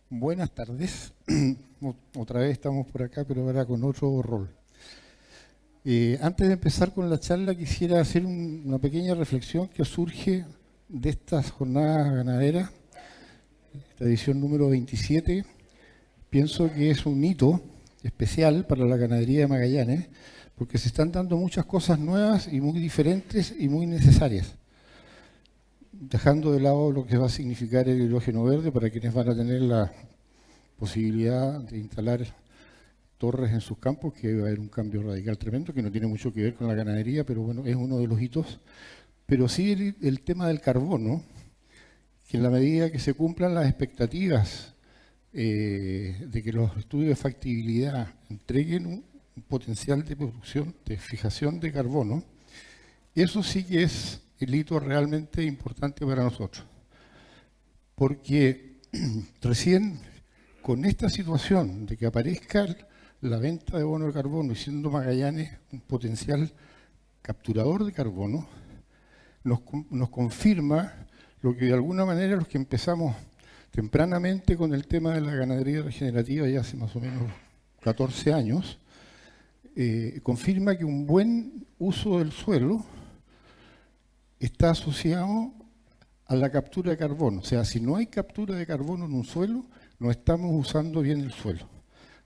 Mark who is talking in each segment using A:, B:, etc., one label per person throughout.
A: Buenas tardes. Otra vez estamos por acá, pero ahora con otro rol. Antes de empezar con la charla, quisiera hacer una pequeña reflexión que surge de estas jornadas ganaderas, esta edición número 27. Pienso que es un hito especial para la ganadería de Magallanes, porque se están dando muchas cosas nuevas y muy diferentes y muy necesarias, dejando de lado lo que va a significar el hidrógeno verde para quienes van a tener la posibilidad de instalar torres en sus campos, que va a haber un cambio radical tremendo, que no tiene mucho que ver con la ganadería, pero bueno, es uno de los hitos. Pero sí el tema del carbono, que en la medida que se cumplan las expectativas de que los estudios de factibilidad entreguen un potencial de producción, de fijación de carbono, eso sí que es el hito realmente importante para nosotros. Porque recién con esta situación de que aparezca la venta de bono de carbono y siendo Magallanes un potencial capturador de carbono, nos confirma lo que de alguna manera los que empezamos tempranamente con el tema de la ganadería regenerativa ya hace más o menos 14 años, confirma que un buen uso del suelo está asociado a la captura de carbono. O sea, si no hay captura de carbono en un suelo, no estamos usando bien el suelo.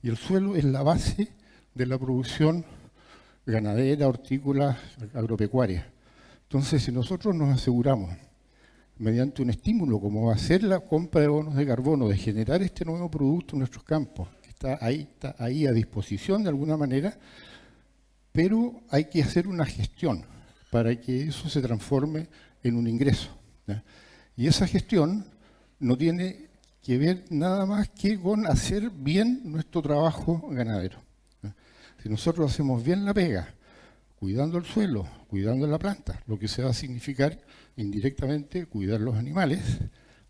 A: Y el suelo es la base de la producción ganadera, hortícola, agropecuaria. Entonces, si nosotros nos aseguramos, mediante un estímulo, como va a ser la compra de bonos de carbono, de generar este nuevo producto en nuestros campos, que está ahí a disposición de alguna manera, pero hay que hacer una gestión para que eso se transforme en un ingreso, ¿ya? Y esa gestión no tiene que ver nada más que con hacer bien nuestro trabajo ganadero, ¿ya? Si nosotros hacemos bien la pega, cuidando el suelo, cuidando la planta, lo que se va a significar indirectamente cuidar los animales,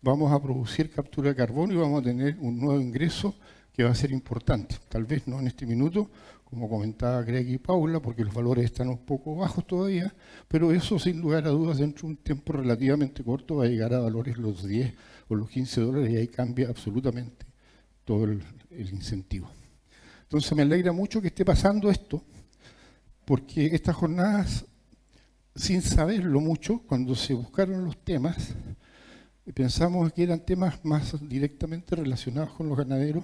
A: vamos a producir captura de carbono y vamos a tener un nuevo ingreso que va a ser importante. Tal vez no en este minuto, como comentaba Greg y Paula, porque los valores están un poco bajos todavía, pero eso sin lugar a dudas dentro de un tiempo relativamente corto va a llegar a valores los 10 o los 15 dólares y ahí cambia absolutamente todo el incentivo. Entonces me alegra mucho que esté pasando esto, porque estas jornadas, sin saberlo mucho, cuando se buscaron los temas, pensamos que eran temas más directamente relacionados con los ganaderos,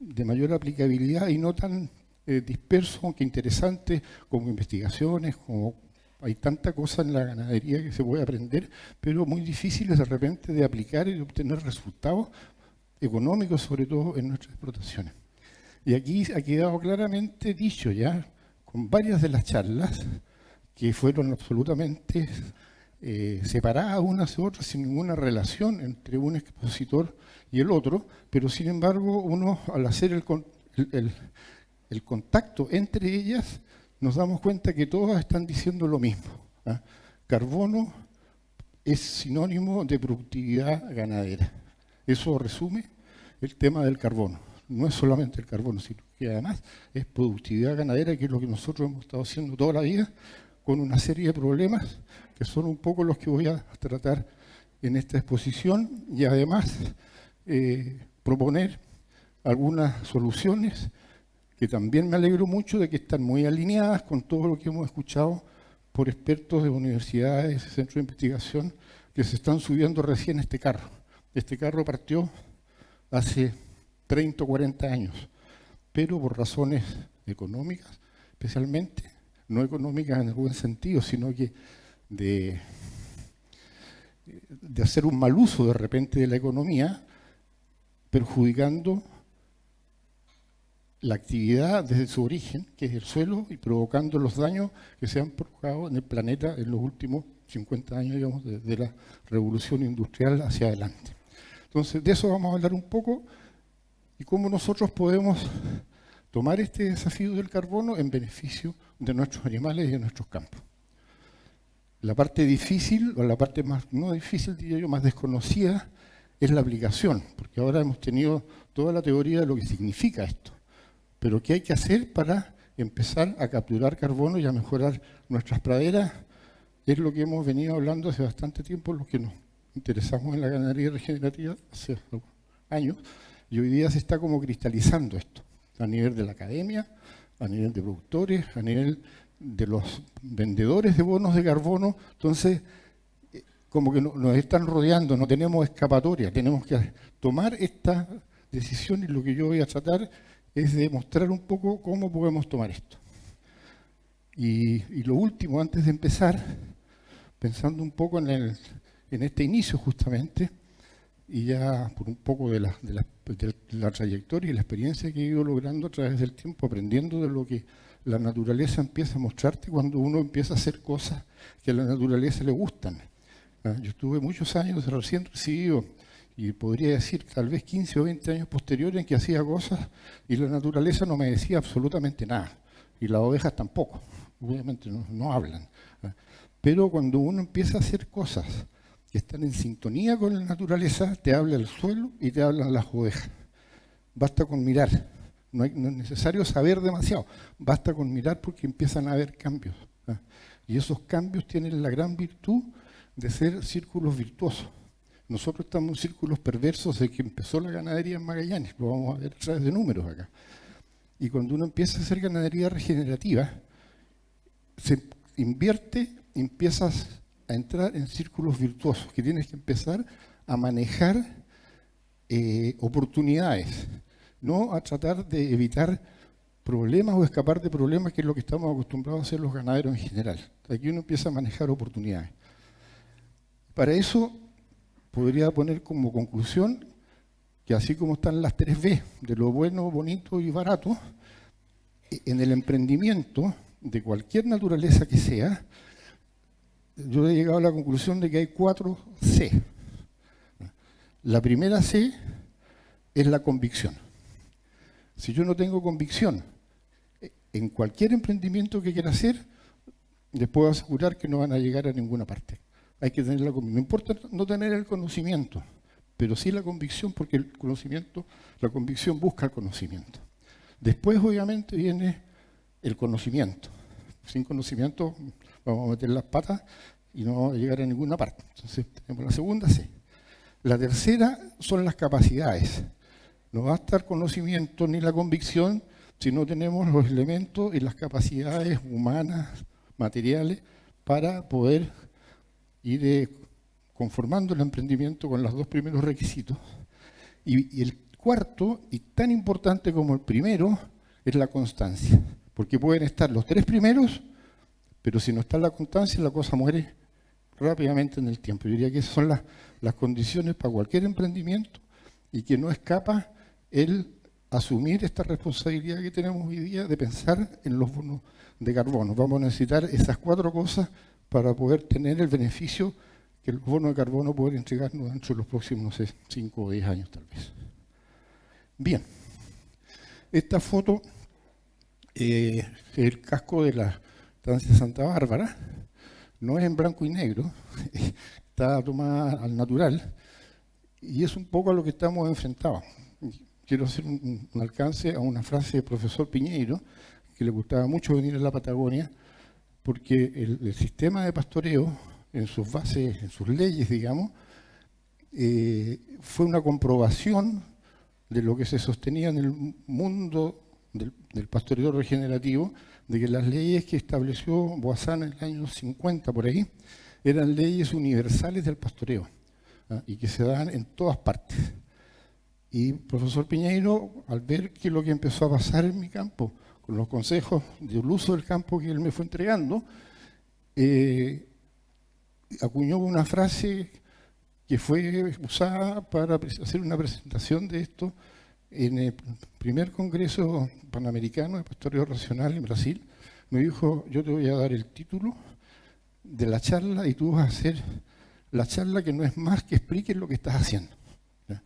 A: de mayor aplicabilidad y no tan dispersos, aunque interesantes, como investigaciones, como hay tanta cosa en la ganadería que se puede aprender, pero muy difíciles de repente de aplicar y de obtener resultados económicos, sobre todo en nuestras explotaciones. Y aquí ha quedado claramente dicho ya, con varias de las charlas, que fueron absolutamente separadas unas de otras, sin ninguna relación entre un expositor y el otro, pero sin embargo uno al hacer el contacto entre ellas, nos damos cuenta que todas están diciendo lo mismo, ¿ah? Carbono es sinónimo de productividad ganadera. Eso resume el tema del carbono. No es solamente el carbono, sino que además es productividad ganadera, que es lo que nosotros hemos estado haciendo toda la vida, con una serie de problemas que son un poco los que voy a tratar en esta exposición y además proponer algunas soluciones que también me alegro mucho de que están muy alineadas con todo lo que hemos escuchado por expertos de universidades y centros de investigación que se están subiendo recién a este carro. Este carro partió hace 30 o 40 años, pero por razones económicas, especialmente, no económicas en el buen sentido, sino que de hacer un mal uso de repente de la economía, perjudicando la actividad desde su origen, que es el suelo, y provocando los daños que se han provocado en el planeta en los últimos 50 años, digamos, desde la revolución industrial hacia adelante. Entonces, de eso vamos a hablar un poco y cómo nosotros podemos tomar este desafío del carbono en beneficio de nuestros animales y de nuestros campos. La parte difícil, o la parte más, no difícil, diría yo, más desconocida, es la aplicación, porque ahora hemos tenido toda la teoría de lo que significa esto. Pero ¿qué hay que hacer para empezar a capturar carbono y a mejorar nuestras praderas? Es lo que hemos venido hablando hace bastante tiempo, los que nos interesamos en la ganadería regenerativa hace años, Y hoy día se está como cristalizando esto, a nivel de la academia, a nivel de productores, a nivel de los vendedores de bonos de carbono. Entonces, como que nos están rodeando, no tenemos escapatoria, tenemos que tomar esta decisión, y lo que yo voy a tratar es de mostrar un poco cómo podemos tomar esto. Y lo último, antes de empezar, pensando un poco en este inicio justamente, y ya por un poco de la trayectoria y la experiencia que he ido logrando a través del tiempo, aprendiendo de lo que la naturaleza empieza a mostrarte cuando uno empieza a hacer cosas que a la naturaleza le gustan. Yo estuve muchos años recién recibido, y podría decir tal vez 15 o 20 años posteriores, en que hacía cosas y la naturaleza no me decía absolutamente nada, y las ovejas tampoco, obviamente no hablan. Pero cuando uno empieza a hacer cosas que están en sintonía con la naturaleza, te habla el suelo y te hablan las ovejas. Basta con mirar, no es necesario saber demasiado, basta con mirar porque empiezan a haber cambios. Y esos cambios tienen la gran virtud de ser círculos virtuosos. Nosotros estamos en círculos perversos de que empezó la ganadería en Magallanes, lo vamos a ver a través de números acá. Y cuando uno empieza a hacer ganadería regenerativa, se invierte, empiezas a entrar en círculos virtuosos, que tienes que empezar a manejar oportunidades, no a tratar de evitar problemas o escapar de problemas, que es lo que estamos acostumbrados a hacer los ganaderos en general. Aquí uno empieza a manejar oportunidades. Para eso podría poner como conclusión que así como están las 3B, de lo bueno, bonito y barato, en el emprendimiento de cualquier naturaleza que sea, yo he llegado a la conclusión de que hay 4 C. La primera C es la convicción. Si yo no tengo convicción en cualquier emprendimiento que quiera hacer, les puedo asegurar que no van a llegar a ninguna parte. Hay que tener la convicción. No importa no tener el conocimiento, pero sí la convicción, porque el conocimiento, la convicción busca el conocimiento. Después, obviamente, viene el conocimiento. Sin conocimiento vamos a meter las patas y no vamos a llegar a ninguna parte. Entonces, tenemos la segunda C. La tercera son las capacidades. No basta el conocimiento ni la convicción si no tenemos los elementos y las capacidades humanas, materiales, para poder ir conformando el emprendimiento con los 2 primeros requisitos. Y el cuarto, y tan importante como el primero, es la constancia. Porque pueden estar los 3 primeros, pero si no está la constancia, la cosa muere rápidamente en el tiempo. Yo diría que esas son las condiciones para cualquier emprendimiento, y que no escapa el asumir esta responsabilidad que tenemos hoy día de pensar en los bonos de carbono. Vamos a necesitar esas 4 cosas para poder tener el beneficio que el bono de carbono puede entregarnos dentro de los próximos, no sé, 5 o 10 años tal vez. Bien, esta foto es el casco de la estancia Santa Bárbara. No es en blanco y negro, está tomada al natural, y es un poco a lo que estamos enfrentados. Quiero hacer un alcance a una frase del profesor Piñeiro, que le gustaba mucho venir a la Patagonia, porque el sistema de pastoreo, en sus bases, en sus leyes, digamos, fue una comprobación de lo que se sostenía en el mundo del pastoreo regenerativo, de que las leyes que estableció Boissin en el año 50, por ahí, eran leyes universales del pastoreo, y que se dan en todas partes. Y el profesor Piñeiro, al ver que lo que empezó a pasar en mi campo, con los consejos del uso del campo que él me fue entregando, acuñó una frase que fue usada para hacer una presentación de esto en el primer Congreso Panamericano de Pastoreo Racional en Brasil. Me dijo: yo te voy a dar el título de la charla y tú vas a hacer la charla que no es más que expliques lo que estás haciendo. ¿Ya?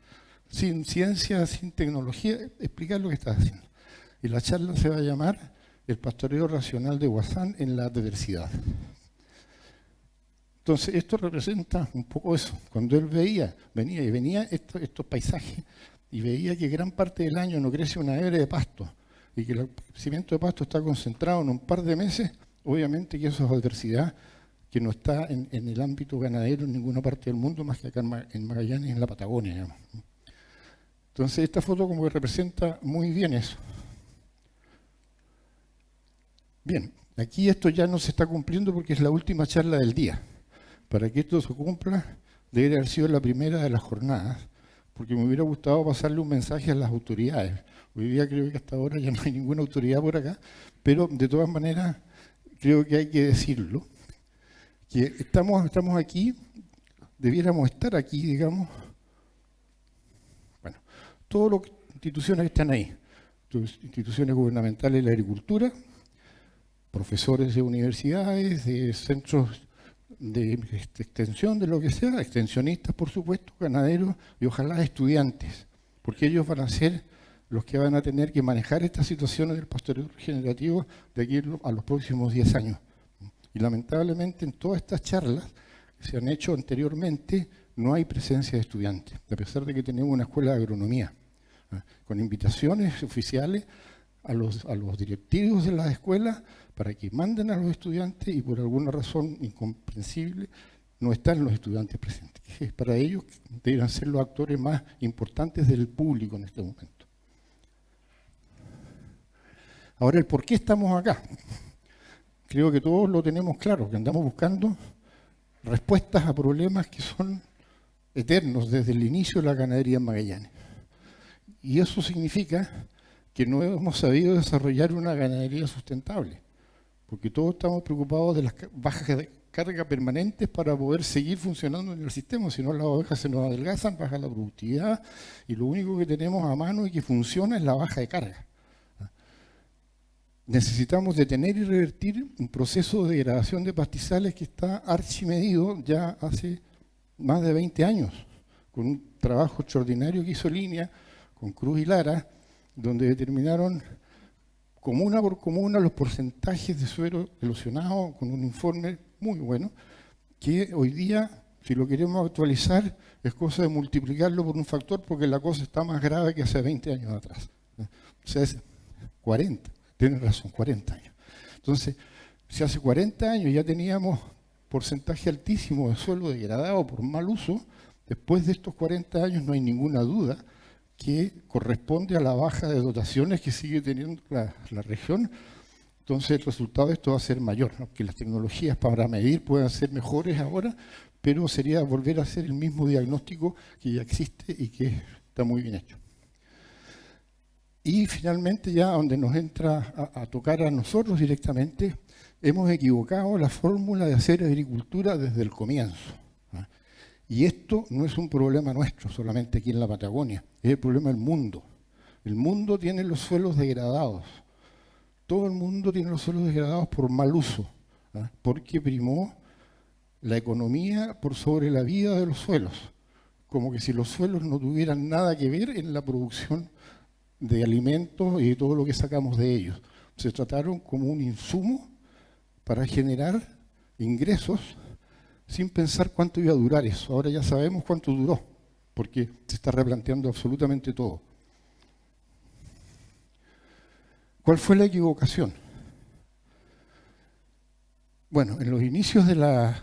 A: Sin ciencia, sin tecnología, explicar lo que estás haciendo. Y la charla se va a llamar El pastoreo racional de Boissin en la adversidad. Entonces, esto representa un poco eso. Cuando él venía estos paisajes, y veía que gran parte del año no crece una hebra de pasto, y que el crecimiento de pasto está concentrado en un par de meses, obviamente que eso es adversidad que no está en el ámbito ganadero en ninguna parte del mundo, más que acá en Magallanes y en la Patagonia, digamos. Entonces esta foto como que representa muy bien eso. Bien, aquí esto ya no se está cumpliendo porque es la última charla del día. Para que esto se cumpla, debe haber sido la primera de las jornadas, porque me hubiera gustado pasarle un mensaje a las autoridades. Hoy día creo que hasta ahora ya no hay ninguna autoridad por acá, pero de todas maneras creo que hay que decirlo, que estamos aquí, debiéramos estar aquí, digamos, bueno, todas las instituciones que están ahí, instituciones gubernamentales de la agricultura, profesores de universidades, de centros de extensión, de lo que sea, extensionistas, por supuesto, ganaderos y ojalá estudiantes, porque ellos van a ser los que van a tener que manejar estas situaciones del pastoreo regenerativo de aquí a los próximos 10 años. Y lamentablemente en todas estas charlas que se han hecho anteriormente no hay presencia de estudiantes, a pesar de que tenemos una escuela de agronomía, con invitaciones oficiales a los directivos de las escuelas para que manden a los estudiantes y por alguna razón incomprensible no están los estudiantes presentes. Para ellos deberían ser los actores más importantes del público en este momento. Ahora, el por qué estamos acá. Creo que todos lo tenemos claro, que andamos buscando respuestas a problemas que son eternos desde el inicio de la ganadería en Magallanes. Y eso significa que no hemos sabido desarrollar una ganadería sustentable, porque todos estamos preocupados de las bajas de carga permanentes para poder seguir funcionando en el sistema, si no las ovejas se nos adelgazan, baja la productividad, y lo único que tenemos a mano y que funciona es la baja de carga. Necesitamos detener y revertir un proceso de degradación de pastizales que está archimedido ya hace más de 20 años, con un trabajo extraordinario que hizo Línea, con Cruz y Lara, donde determinaron comuna por comuna los porcentajes de suelo erosionado con un informe muy bueno, que hoy día, si lo queremos actualizar, es cosa de multiplicarlo por un factor porque la cosa está más grave que hace 20 años atrás. O sea, es 40, tienen razón, 40 años. Entonces, si hace 40 años ya teníamos porcentaje altísimo de suelo degradado por mal uso, después de estos 40 años no hay ninguna duda que corresponde a la baja de dotaciones que sigue teniendo la región. Entonces el resultado de esto va a ser mayor, aunque las tecnologías para medir puedan ser mejores ahora, pero sería volver a hacer el mismo diagnóstico que ya existe y que está muy bien hecho. Y finalmente ya donde nos entra a tocar a nosotros directamente, hemos equivocado la fórmula de hacer agricultura desde el comienzo. Y esto no es un problema nuestro, solamente aquí en la Patagonia, es el problema del mundo. El mundo tiene los suelos degradados. Todo el mundo tiene los suelos degradados por mal uso, porque primó la economía por sobre la vida de los suelos. Como que si los suelos no tuvieran nada que ver en la producción de alimentos y de todo lo que sacamos de ellos. Se trataron como un insumo para generar ingresos sin pensar cuánto iba a durar eso. Ahora ya sabemos cuánto duró, porque se está replanteando absolutamente todo. ¿Cuál fue la equivocación? Bueno, en los inicios de la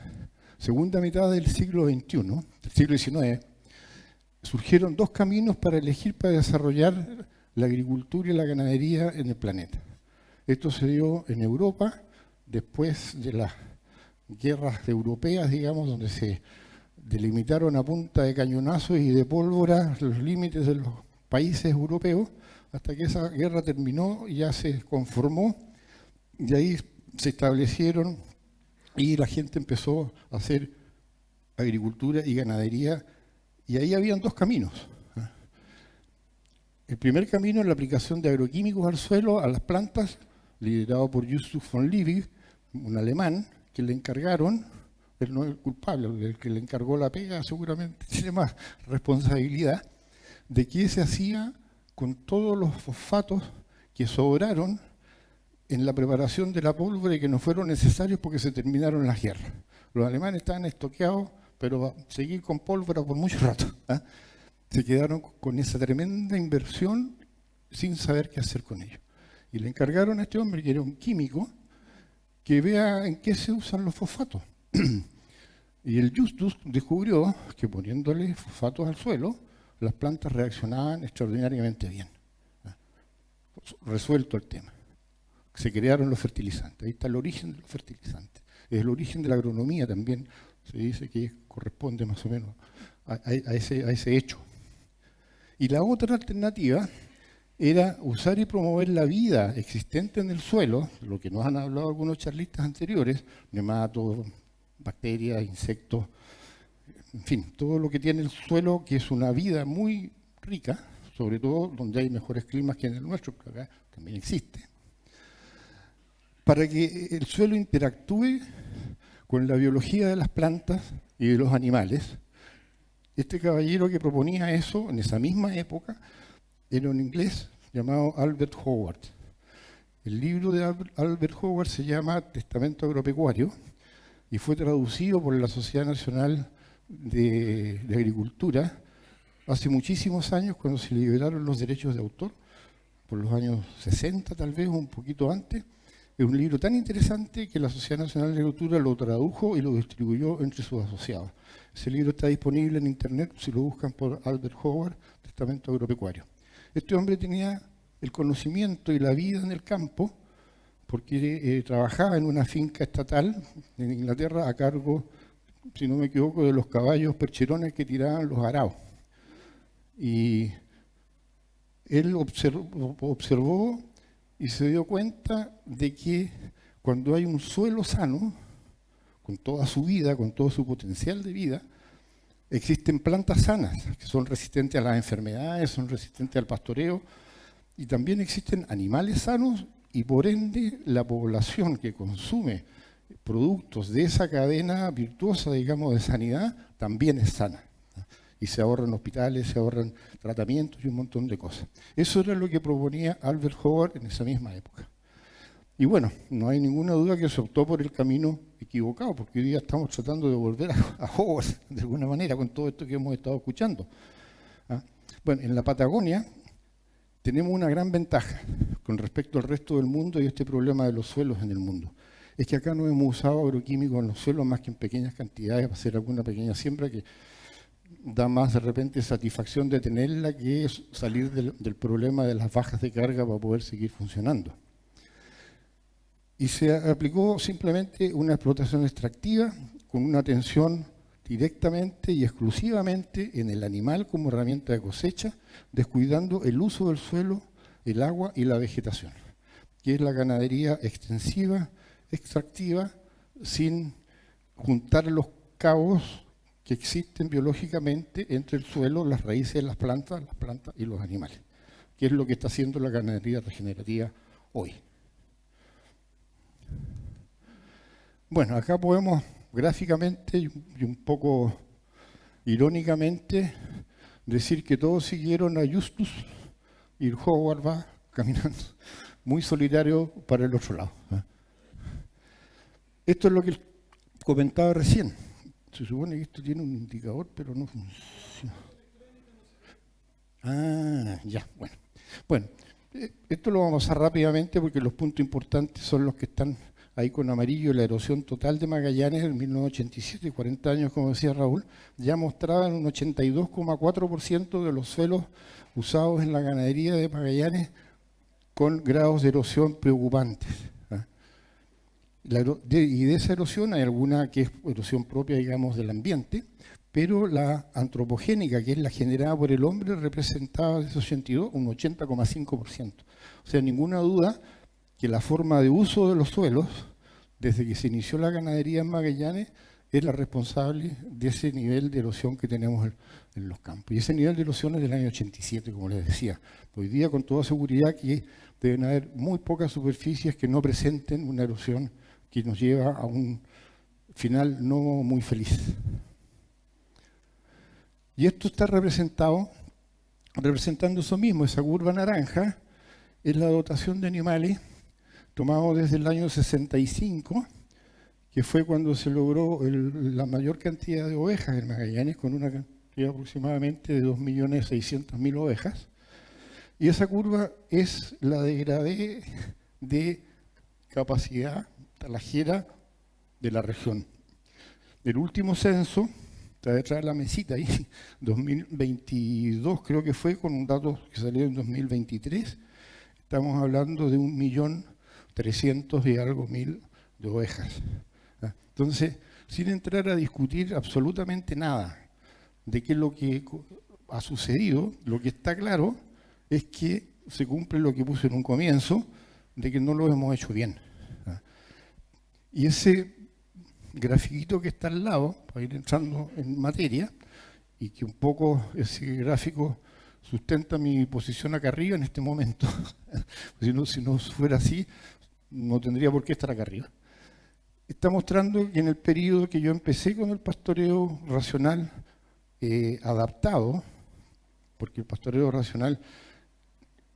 A: segunda mitad del siglo XXI, del siglo XIX, surgieron dos caminos para elegir para desarrollar la agricultura y la ganadería en el planeta. Esto se dio en Europa, después de las guerras europeas, digamos, donde se delimitaron a punta de cañonazos y de pólvora los límites de los países europeos, hasta que esa guerra terminó y ya se conformó, y ahí se establecieron y la gente empezó a hacer agricultura y ganadería, y ahí habían dos caminos. El primer camino es la aplicación de agroquímicos al suelo, a las plantas, liderado por Justus von Liebig, un alemán, que le encargaron, él no es el culpable, el que le encargó la pega seguramente tiene más responsabilidad, de qué se hacía con todos los fosfatos que sobraron en la preparación de la pólvora y que no fueron necesarios porque se terminaron las guerras. Los alemanes estaban estoqueados, pero a seguir con pólvora por mucho rato. Se quedaron con esa tremenda inversión sin saber qué hacer con ello. Y le encargaron a este hombre, que era un químico, que vea en qué se usan los fosfatos. Y el Justus descubrió que poniéndole fosfatos al suelo, las plantas reaccionaban extraordinariamente bien. Resuelto el tema. Se crearon los fertilizantes. Ahí está el origen de los fertilizantes. Es el origen de la agronomía también. Se dice que corresponde más o menos a ese hecho. Y la otra alternativa era usar y promover la vida existente en el suelo, lo que nos han hablado algunos charlistas anteriores, nematos, bacterias, insectos, en fin, todo lo que tiene el suelo, que es una vida muy rica, sobre todo donde hay mejores climas que en el nuestro, que acá también existe, para que el suelo interactúe con la biología de las plantas y de los animales. Este caballero que proponía eso en esa misma época era un inglés llamado Albert Howard. El libro de Albert Howard se llama Testamento Agropecuario y fue traducido por la Sociedad Nacional de Agricultura hace muchísimos años, cuando se liberaron los derechos de autor, por los años 60 tal vez, un poquito antes. Es un libro tan interesante que la Sociedad Nacional de Agricultura lo tradujo y lo distribuyó entre sus asociados. Ese libro está disponible en internet, si lo buscan por Albert Howard, Testamento Agropecuario. Este hombre tenía el conocimiento y la vida en el campo, porque trabajaba en una finca estatal en Inglaterra a cargo, si no me equivoco, de los caballos percherones que tiraban los araos. Y él observó y se dio cuenta de que cuando hay un suelo sano, con toda su vida, con todo su potencial de vida, existen plantas sanas, que son resistentes a las enfermedades, son resistentes al pastoreo, y también existen animales sanos, y por ende la población que consume productos de esa cadena virtuosa, digamos, de sanidad, también es sana. Y se ahorran hospitales, se ahorran tratamientos y un montón de cosas. Eso era lo que proponía Albert Howard en esa misma época. Y bueno, no hay ninguna duda que se optó por el camino equivocado, porque hoy día estamos tratando de volver a Howard de alguna manera con todo esto que hemos estado escuchando. Bueno, en la Patagonia tenemos una gran ventaja con respecto al resto del mundo y este problema de los suelos en el mundo. Es que acá no hemos usado agroquímicos en los suelos más que en pequeñas cantidades para hacer alguna pequeña siembra que da más de repente satisfacción de tenerla que es salir del problema de las bajas de carga para poder seguir funcionando. Y se aplicó simplemente una explotación extractiva con una atención directamente y exclusivamente en el animal como herramienta de cosecha, descuidando el uso del suelo, el agua y la vegetación, que es la ganadería extensiva, extractiva, sin juntar los cabos que existen biológicamente entre el suelo, las raíces de las plantas y los animales, que es lo que está haciendo la ganadería regenerativa hoy. Bueno, acá podemos gráficamente y un poco irónicamente decir que todos siguieron a Justus y Howard va caminando muy solidario para el otro lado. Esto es lo que comentaba recién. Se supone que esto tiene un indicador, pero no funciona. Ah, ya, bueno. Bueno, esto lo vamos a pasar rápidamente porque los puntos importantes son los que están ahí con amarillo. La erosión total de Magallanes en 1987, 40 años, como decía Raúl, ya mostraban un 82,4% de los suelos usados en la ganadería de Magallanes con grados de erosión preocupantes. Y de esa erosión hay alguna que es erosión propia, digamos, del ambiente, pero la antropogénica, que es la generada por el hombre, representaba de esos 82 un 80,5%. O sea, ninguna duda que la forma de uso de los suelos, desde que se inició la ganadería en Magallanes, es la responsable de ese nivel de erosión que tenemos en los campos. Y ese nivel de erosión es del año 87, como les decía. Hoy día, con toda seguridad, que deben haber muy pocas superficies que no presenten una erosión que nos lleva a un final no muy feliz. Y esto está representando eso mismo. Esa curva naranja es la dotación de animales tomado desde el año 65, que fue cuando se logró la mayor cantidad de ovejas en Magallanes, con una cantidad aproximadamente de 2.600.000 ovejas. Y esa curva es la degradé de capacidad talajera de la región. Del último censo, está detrás de la mesita ahí, 2022 creo que fue, con un dato que salió en 2023, estamos hablando de 1.300.000 y algo de ovejas. Entonces, sin entrar a discutir absolutamente nada de qué es lo que ha sucedido, lo que está claro es que se cumple lo que puse en un comienzo, de que no lo hemos hecho bien. Y ese grafiquito que está al lado, para ir entrando en materia, y que un poco ese gráfico sustenta mi posición acá arriba en este momento, si no fuera así, no tendría por qué estar acá arriba. Está mostrando que en el periodo que yo empecé con el pastoreo racional adaptado, porque el pastoreo racional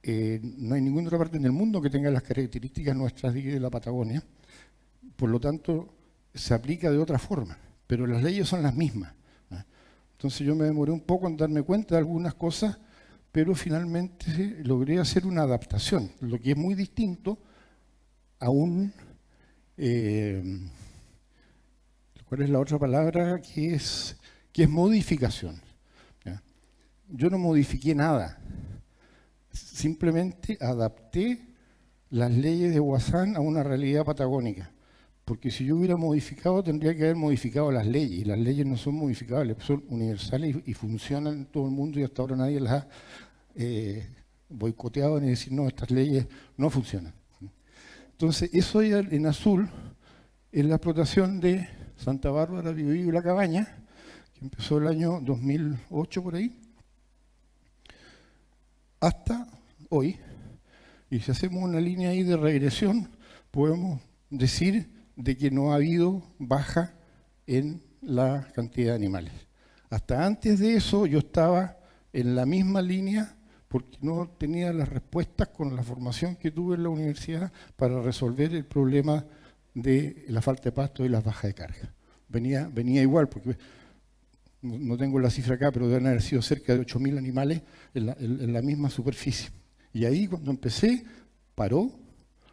A: no hay ninguna otra parte en el mundo que tenga las características nuestras de la Patagonia, por lo tanto se aplica de otra forma, pero las leyes son las mismas. Entonces yo me demoré un poco en darme cuenta de algunas cosas, pero finalmente logré hacer una adaptación, lo que es muy distinto a un... ¿cuál es la otra palabra? Que es modificación. ¿Ya? Yo no modifiqué nada, simplemente adapté las leyes de Huazán a una realidad patagónica. Porque si yo hubiera modificado, tendría que haber modificado las leyes, y las leyes no son modificables, son universales y funcionan en todo el mundo, y hasta ahora nadie las ha boicoteado ni decir, no, estas leyes no funcionan. Entonces, eso en azul es la explotación de Santa Bárbara, Biobío y La Cabaña, que empezó el año 2008 por ahí, hasta hoy. Y si hacemos una línea ahí de regresión, podemos decir de que no ha habido baja en la cantidad de animales. Hasta antes de eso yo estaba en la misma línea porque no tenía las respuestas con la formación que tuve en la universidad para resolver el problema de la falta de pasto y las bajas de carga. Venía igual, porque no tengo la cifra acá, pero deben haber sido cerca de 8.000 animales en la misma superficie. Y ahí cuando empecé, paró.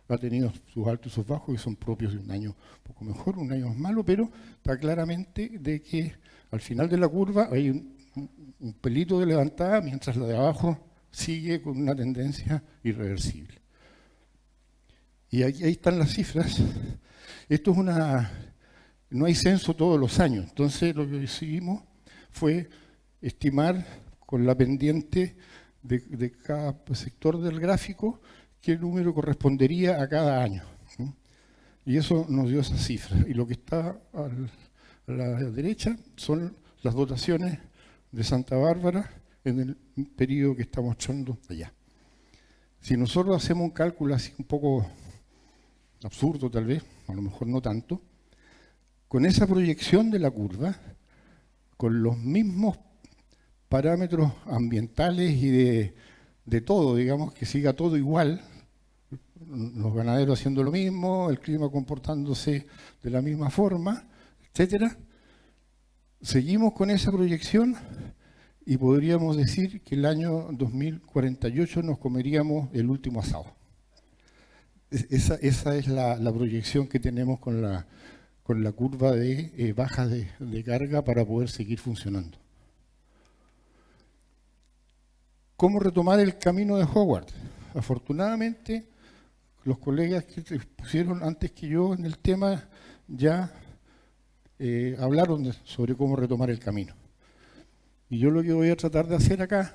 A: Ha tenido sus altos y sus bajos, que son propios de un año un poco mejor, un año más malo, pero está claramente de que al final de la curva hay un pelito de levantada, mientras la de abajo sigue con una tendencia irreversible. Y ahí están las cifras. Esto es no hay censo todos los años, entonces lo que decidimos fue estimar con la pendiente de cada sector del gráfico qué número correspondería a cada año. Y eso nos dio esa cifra. Y lo que está a la derecha son las dotaciones de Santa Bárbara en el periodo que está mostrando allá. Si nosotros hacemos un cálculo así un poco absurdo tal vez, a lo mejor no tanto, con esa proyección de la curva, con los mismos parámetros ambientales y de todo, digamos, que siga todo igual, los ganaderos haciendo lo mismo, el clima comportándose de la misma forma, etcétera, seguimos con esa proyección y podríamos decir que el año 2048 nos comeríamos el último asado. Esa es la proyección que tenemos con la curva de bajas de carga para poder seguir funcionando. ¿Cómo retomar el camino de Howard? Afortunadamente, los colegas que pusieron antes que yo en el tema ya hablaron sobre cómo retomar el camino. Y yo lo que voy a tratar de hacer acá,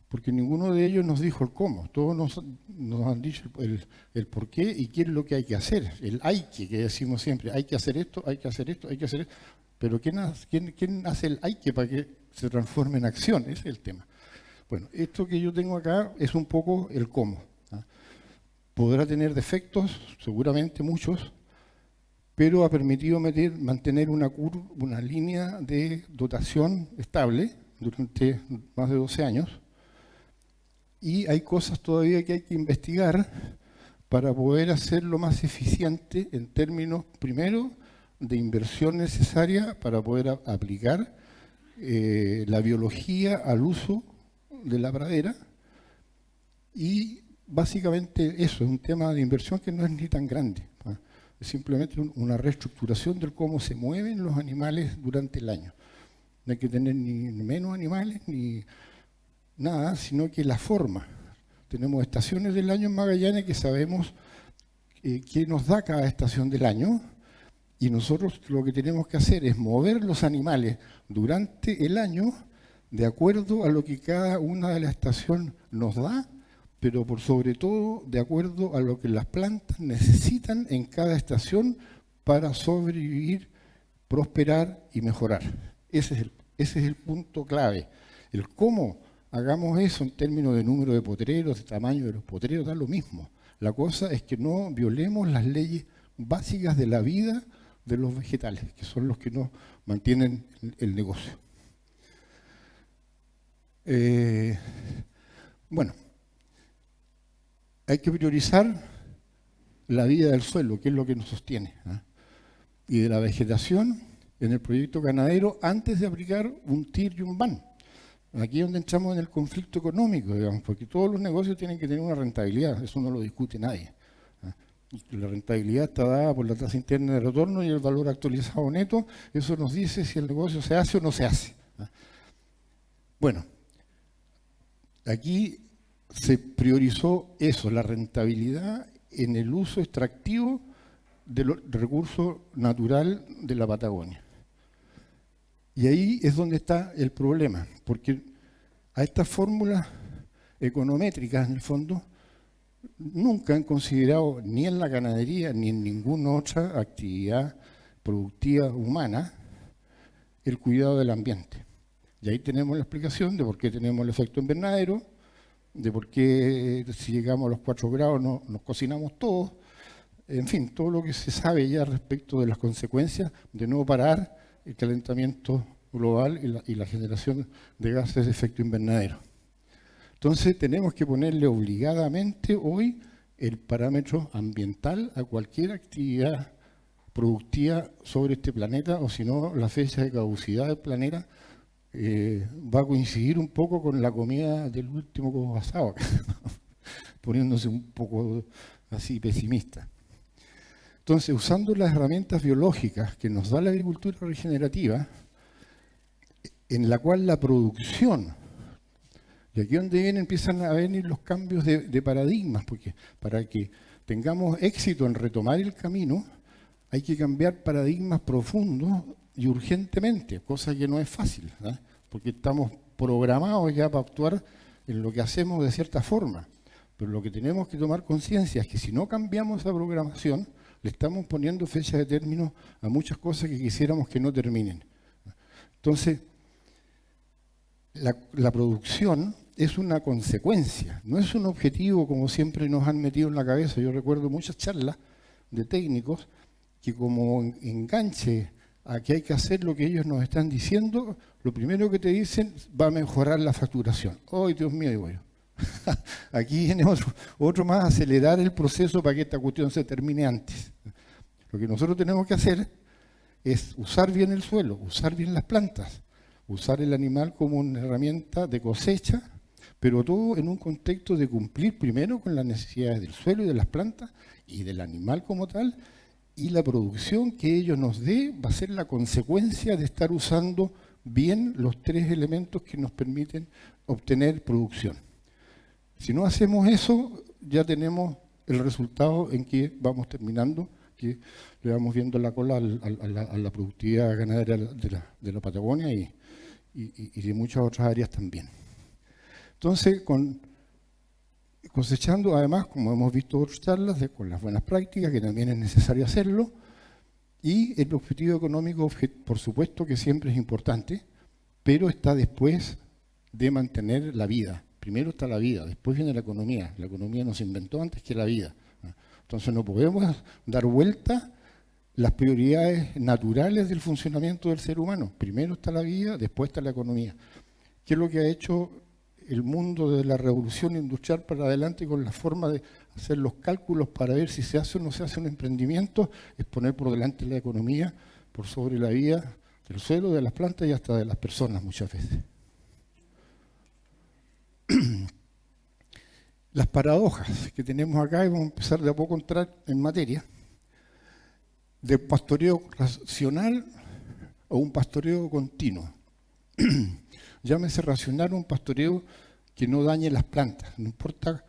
A: porque ninguno de ellos nos dijo el cómo, todos nos han dicho el por qué y qué es lo que hay que hacer, el hay que decimos siempre, hay que hacer esto, hay que hacer esto, hay que hacer esto, pero ¿quién hace el hay que para que se transforme en acción? Ese es el tema. Bueno, esto que yo tengo acá es un poco el cómo. Podrá tener defectos, seguramente muchos, pero ha permitido mantener una línea de dotación estable durante más de 12 años. Y hay cosas todavía que hay que investigar para poder hacerlo más eficiente en términos, primero, de inversión necesaria para poder aplicar la biología al uso de la pradera. Y básicamente eso, es un tema de inversión que no es ni tan grande. Es simplemente una reestructuración de cómo se mueven los animales durante el año. no hay que tener ni menos animales ni nada, sino que la forma. Tenemos estaciones del año en Magallanes que sabemos qué nos da cada estación del año, y nosotros lo que tenemos que hacer es mover los animales durante el año de acuerdo a lo que cada una de las estaciones nos da, pero por sobre todo de acuerdo a lo que las plantas necesitan en cada estación para sobrevivir, prosperar y mejorar. Ese es el punto clave. El cómo hagamos eso en términos de número de potreros, de tamaño de los potreros, da lo mismo. La cosa es que no violemos las leyes básicas de la vida de los vegetales, que son los que nos mantienen el negocio. Bueno, hay que priorizar la vida del suelo, que es lo que nos sostiene, y de la vegetación en el proyecto ganadero antes de aplicar un TIR y un BAN. Aquí es donde entramos en el conflicto económico, digamos, porque todos los negocios tienen que tener una rentabilidad, eso no lo discute nadie. La rentabilidad está dada por la tasa interna de retorno y el valor actualizado neto, eso nos dice si el negocio se hace o no se hace. Bueno, aquí se priorizó eso, la rentabilidad en el uso extractivo del recurso natural de la Patagonia. Y ahí es donde está el problema, porque a estas fórmulas econométricas, en el fondo, nunca han considerado, ni en la ganadería, ni en ninguna otra actividad productiva humana, el cuidado del ambiente. Y ahí tenemos la explicación de por qué tenemos el efecto invernadero, de por qué si llegamos a los 4 grados nos cocinamos todos, en fin, todo lo que se sabe ya respecto de las consecuencias de no parar el calentamiento global y la generación de gases de efecto invernadero. Entonces tenemos que ponerle obligadamente hoy el parámetro ambiental a cualquier actividad productiva sobre este planeta, o si no, la fecha de caducidad del planeta va a coincidir un poco con la comida del último asado, poniéndose un poco así pesimista. Entonces, usando las herramientas biológicas que nos da la agricultura regenerativa, en la cual la producción, y aquí donde empiezan a venir los cambios de paradigmas, porque para que tengamos éxito en retomar el camino, hay que cambiar paradigmas profundos y urgentemente, cosa que no es fácil, porque estamos programados ya para actuar en lo que hacemos de cierta forma. Pero lo que tenemos que tomar conciencia es que si no cambiamos esa programación, le estamos poniendo fecha de término a muchas cosas que quisiéramos que no terminen. Entonces, la producción es una consecuencia, no es un objetivo como siempre nos han metido en la cabeza. Yo recuerdo muchas charlas de técnicos que como enganche a que hay que hacer lo que ellos nos están diciendo, lo primero que te dicen va a mejorar la facturación. ¡Ay, Dios mío! Digo yo. Aquí viene otro más, acelerar el proceso para que esta cuestión se termine antes. Lo que nosotros tenemos que hacer es usar bien el suelo, usar bien las plantas, usar el animal como una herramienta de cosecha, pero todo en un contexto de cumplir primero con las necesidades del suelo y de las plantas y del animal como tal, y la producción que ellos nos dé va a ser la consecuencia de estar usando bien los 3 elementos que nos permiten obtener producción. Si no hacemos eso, ya tenemos el resultado en que vamos terminando, que le vamos viendo la cola a la productividad ganadera de la Patagonia y de muchas otras áreas también. Entonces, cosechando además, como hemos visto en otras charlas, con las buenas prácticas, que también es necesario hacerlo, y el objetivo económico, por supuesto que siempre es importante, pero está después de mantener la vida. Primero está la vida, después viene la economía. La economía nos inventó antes que la vida. Entonces no podemos dar vuelta las prioridades naturales del funcionamiento del ser humano. Primero está la vida, después está la economía. ¿Qué es lo que ha hecho el mundo de la revolución industrial para adelante con la forma de hacer los cálculos para ver si se hace o no se hace un emprendimiento? Es poner por delante la economía por sobre la vida del suelo, de las plantas y hasta de las personas muchas veces. Las paradojas que tenemos acá, y vamos a empezar de a poco a entrar en materia, de pastoreo racional o un pastoreo continuo. Llámese racional un pastoreo que no dañe las plantas. No importa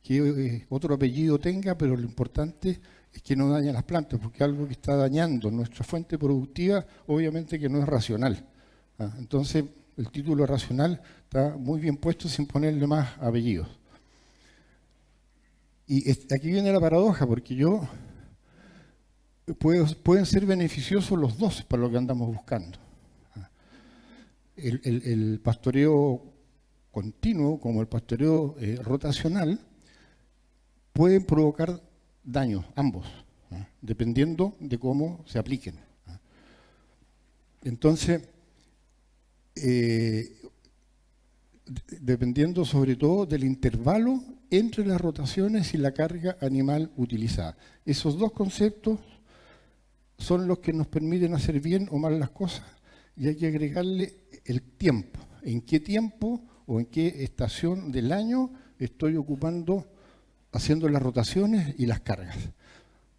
A: qué otro apellido tenga, pero lo importante es que no dañe las plantas, porque algo que está dañando nuestra fuente productiva, obviamente que no es racional. Entonces, el título racional está muy bien puesto sin ponerle más apellidos. Y aquí viene la paradoja, porque pueden ser beneficiosos los dos para lo que andamos buscando. El pastoreo continuo, como el pastoreo rotacional, pueden provocar daños, ambos, dependiendo de cómo se apliquen. Entonces, dependiendo sobre todo del intervalo entre las rotaciones y la carga animal utilizada. Esos dos conceptos son los que nos permiten hacer bien o mal las cosas, y hay que agregarle el tiempo. ¿En qué tiempo o en qué estación del año estoy ocupando, haciendo las rotaciones y las cargas?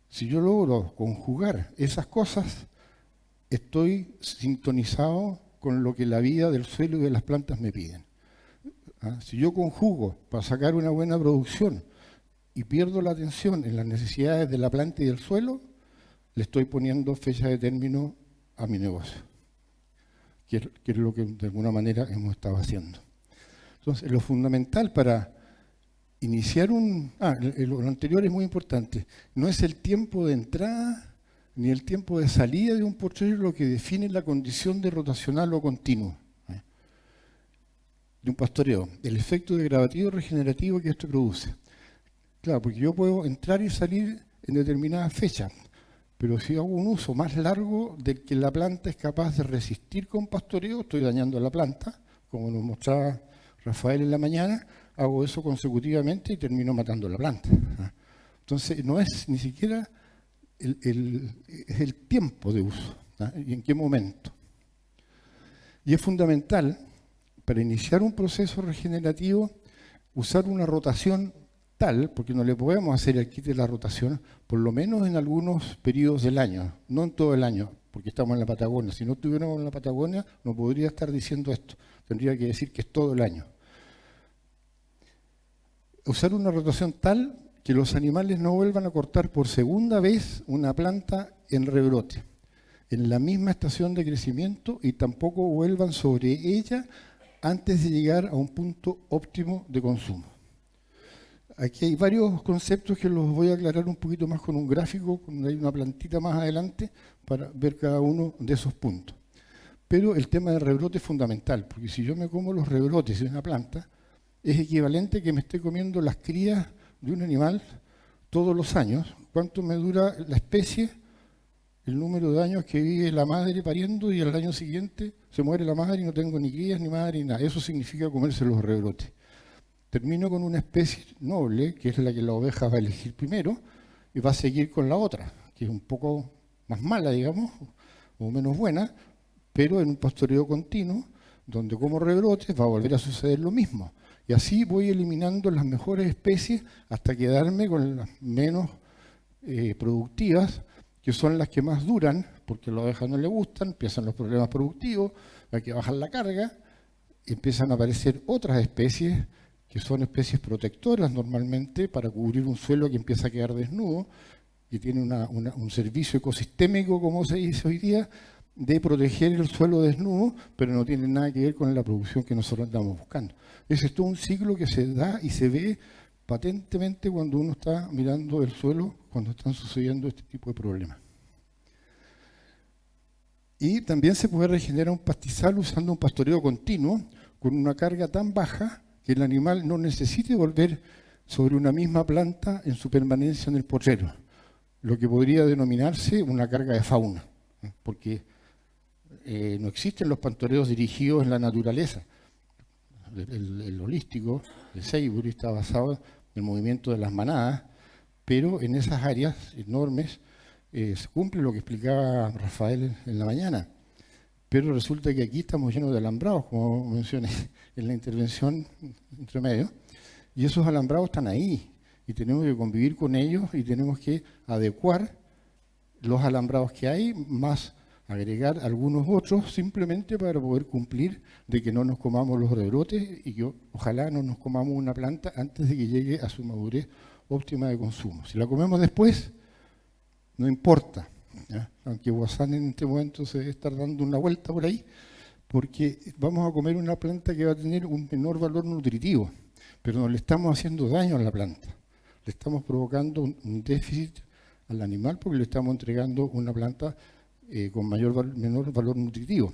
A: Si yo logro conjugar esas cosas, estoy sintonizado con lo que la vida del suelo y de las plantas me piden. Si yo conjugo para sacar una buena producción y pierdo la atención en las necesidades de la planta y del suelo, le estoy poniendo fecha de término a mi negocio, que es lo que de alguna manera hemos estado haciendo. Entonces, lo fundamental para iniciar lo anterior es muy importante. No es el tiempo de entrada ni el tiempo de salida de un potrero lo que define la condición de rotacional o continuo de un pastoreo, el efecto degradativo regenerativo que esto produce. Claro, porque yo puedo entrar y salir en determinadas fechas, pero si hago un uso más largo del que la planta es capaz de resistir con pastoreo, estoy dañando a la planta, como nos mostraba Rafael en la mañana, hago eso consecutivamente y termino matando a la planta. Entonces, no es ni siquiera es el tiempo de uso, y en qué momento. Y es fundamental, para iniciar un proceso regenerativo, usar una rotación tal, porque no le podemos hacer el quite de la rotación, por lo menos en algunos periodos del año, no en todo el año, porque estamos en la Patagonia. Si no estuviéramos en la Patagonia, no podría estar diciendo esto. Tendría que decir que es todo el año. Usar una rotación tal que los animales no vuelvan a cortar por segunda vez una planta en rebrote, en la misma estación de crecimiento, y tampoco vuelvan sobre ella antes de llegar a un punto óptimo de consumo. Aquí hay varios conceptos que los voy a aclarar un poquito más con un gráfico, donde hay una plantita más adelante, para ver cada uno de esos puntos. Pero el tema del rebrote es fundamental, porque si yo me como los rebrotes de una planta, es equivalente a que me esté comiendo las crías de un animal todos los años. ¿Cuánto me dura la especie? El número de años que vive la madre pariendo, y al año siguiente se muere la madre y no tengo ni crías, ni madre, ni nada. Eso significa comerse los rebrotes. Termino con una especie noble, que es la que la oveja va a elegir primero, y va a seguir con la otra, que es un poco más mala, digamos, o menos buena, pero en un pastoreo continuo, donde como rebrotes, va a volver a suceder lo mismo. Y así voy eliminando las mejores especies hasta quedarme con las menos productivas, que son las que más duran, porque a la oveja no le gustan, empiezan los problemas productivos, hay que bajar la carga, empiezan a aparecer otras especies, que son especies protectoras normalmente, para cubrir un suelo que empieza a quedar desnudo, que tiene un servicio ecosistémico, como se dice hoy día, de proteger el suelo desnudo, pero no tiene nada que ver con la producción que nosotros estamos buscando. Ese es todo un ciclo que se da y se ve patentemente cuando uno está mirando el suelo, cuando están sucediendo este tipo de problemas. Y también se puede regenerar un pastizal usando un pastoreo continuo, con una carga tan baja que el animal no necesite volver sobre una misma planta en su permanencia en el potrero, lo que podría denominarse una carga de fauna, porque no existen los pastoreos dirigidos en la naturaleza. El holístico, el Seibury, está basado en el movimiento de las manadas, pero en esas áreas enormes se cumple lo que explicaba Rafael en la mañana. Pero resulta que aquí estamos llenos de alambrados, como mencioné en la intervención entre medio, y esos alambrados están ahí, y tenemos que convivir con ellos y tenemos que adecuar los alambrados que hay, más agregar algunos otros simplemente para poder cumplir de que no nos comamos los rebrotes y que ojalá no nos comamos una planta antes de que llegue a su madurez óptima de consumo. Si la comemos después, no importa, ¿ya? Aunque Guasán en este momento se debe estar dando una vuelta por ahí, porque vamos a comer una planta que va a tener un menor valor nutritivo, pero no le estamos haciendo daño a la planta, le estamos provocando un déficit al animal porque le estamos entregando una planta con menor valor nutritivo.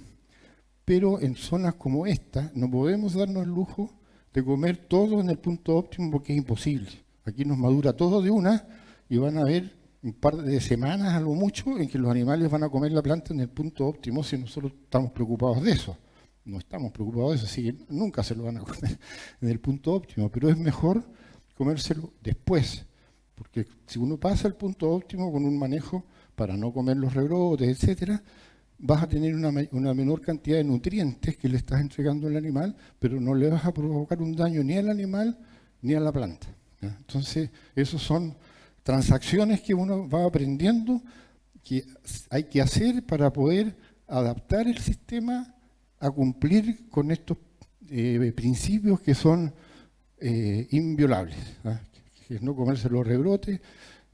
A: Pero en zonas como esta no podemos darnos el lujo de comer todo en el punto óptimo porque es imposible. Aquí nos madura todo de una y van a haber un par de semanas a lo mucho en que los animales van a comer la planta en el punto óptimo si nosotros estamos preocupados de eso. No estamos preocupados de eso, así que nunca se lo van a comer en el punto óptimo, pero es mejor comérselo después, porque si uno pasa el punto óptimo con un manejo para no comer los rebrotes, etcétera, vas a tener una menor cantidad de nutrientes que le estás entregando al animal, pero no le vas a provocar un daño ni al animal ni a la planta, ¿ya? Entonces, esos son transacciones que uno va aprendiendo que hay que hacer para poder adaptar el sistema a cumplir con estos principios que son inviolables, ¿ah? Que es no comerse los rebrotes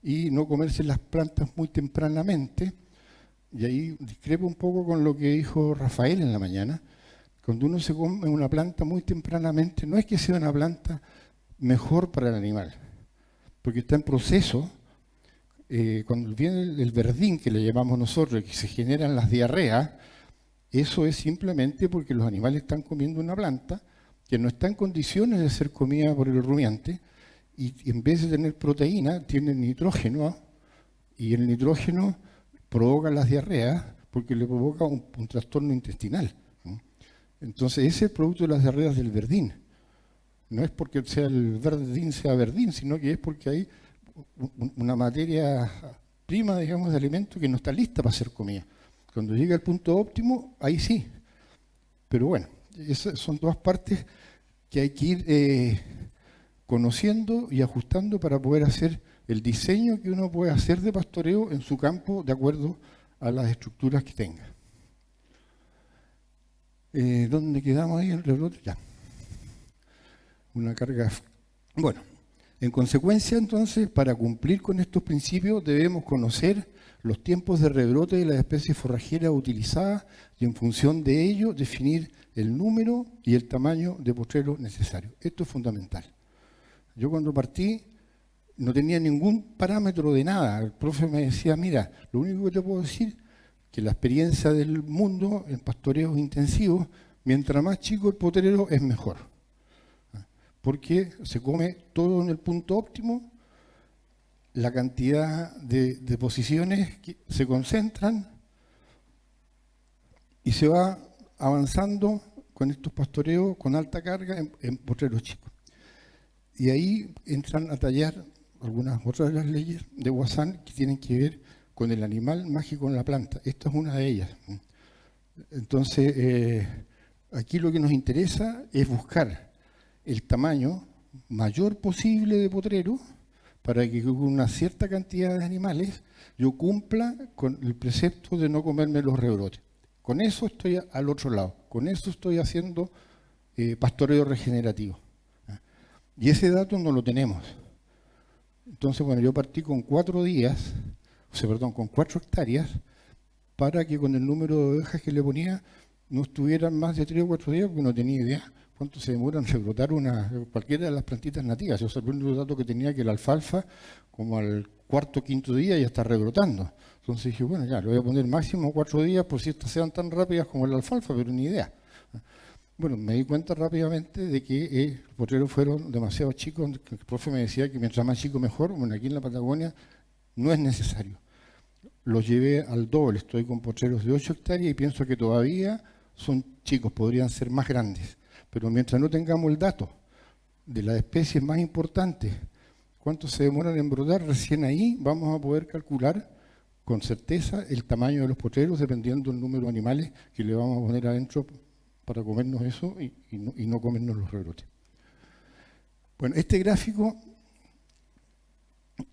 A: y no comerse las plantas muy tempranamente. Y ahí discrepo un poco con lo que dijo Rafael en la mañana. Cuando uno se come una planta muy tempranamente, no es que sea una planta mejor para el animal, porque está en proceso. Cuando viene el verdín, que le llamamos nosotros, que se generan las diarreas, eso es simplemente porque los animales están comiendo una planta que no está en condiciones de ser comida por el rumiante, y en vez de tener proteína, tiene nitrógeno, y el nitrógeno provoca las diarreas porque le provoca un trastorno intestinal, ¿no? Entonces, ese es el producto de las diarreas del verdín. No es porque el verdín sea verdín, sino que es porque hay una materia prima, digamos, de alimento que no está lista para ser comida. Cuando llega al punto óptimo, ahí sí. Pero bueno, esas son todas partes que hay que ir conociendo y ajustando para poder hacer el diseño que uno puede hacer de pastoreo en su campo de acuerdo a las estructuras que tenga. ¿Dónde quedamos ahí el rebrote? Ya. Una carga. Bueno, en consecuencia, entonces, para cumplir con estos principios debemos conocer los tiempos de rebrote de las especies forrajeras utilizadas y en función de ello definir el número y el tamaño de potrero necesario. Esto es fundamental. Yo cuando partí no tenía ningún parámetro de nada. El profe me decía, mira, lo único que te puedo decir que la experiencia del mundo en pastoreos intensivos, mientras más chico el potrero es mejor, porque se come todo en el punto óptimo, la cantidad de posiciones que se concentran y se va avanzando con estos pastoreos con alta carga en potreros chicos. Y ahí entran a tallar algunas otras de las leyes de Guasán que tienen que ver con el animal mágico en la planta. Esta es una de ellas. Entonces, aquí lo que nos interesa es buscar el tamaño mayor posible de potrero para que con una cierta cantidad de animales yo cumpla con el precepto de no comerme los rebrotes. Con eso estoy al otro lado, con eso estoy haciendo pastoreo regenerativo. Y ese dato no lo tenemos. Entonces, bueno, yo partí con 4 días, con 4 hectáreas, para que con el número de ovejas que le ponía no estuvieran más de 3 o 4 días, porque no tenía idea cuánto se demora en rebrotar cualquiera de las plantitas nativas. Yo sabía el dato que tenía que la alfalfa, como al 4º o 5º día, ya está rebrotando. Entonces dije, bueno, ya, le voy a poner máximo 4 días por si estas sean tan rápidas como la alfalfa, pero ni idea. Bueno, me di cuenta rápidamente de que los potreros fueron demasiado chicos. El profe me decía que mientras más chico mejor. Bueno, aquí en la Patagonia no es necesario. Los llevé al doble, estoy con potreros de 8 hectáreas y pienso que todavía son chicos, podrían ser más grandes. Pero mientras no tengamos el dato de las especies más importantes, cuánto se demoran en brotar, recién ahí vamos a poder calcular con certeza el tamaño de los potreros dependiendo del número de animales que le vamos a poner adentro para comernos eso y no comernos los rebrotes. Bueno, este gráfico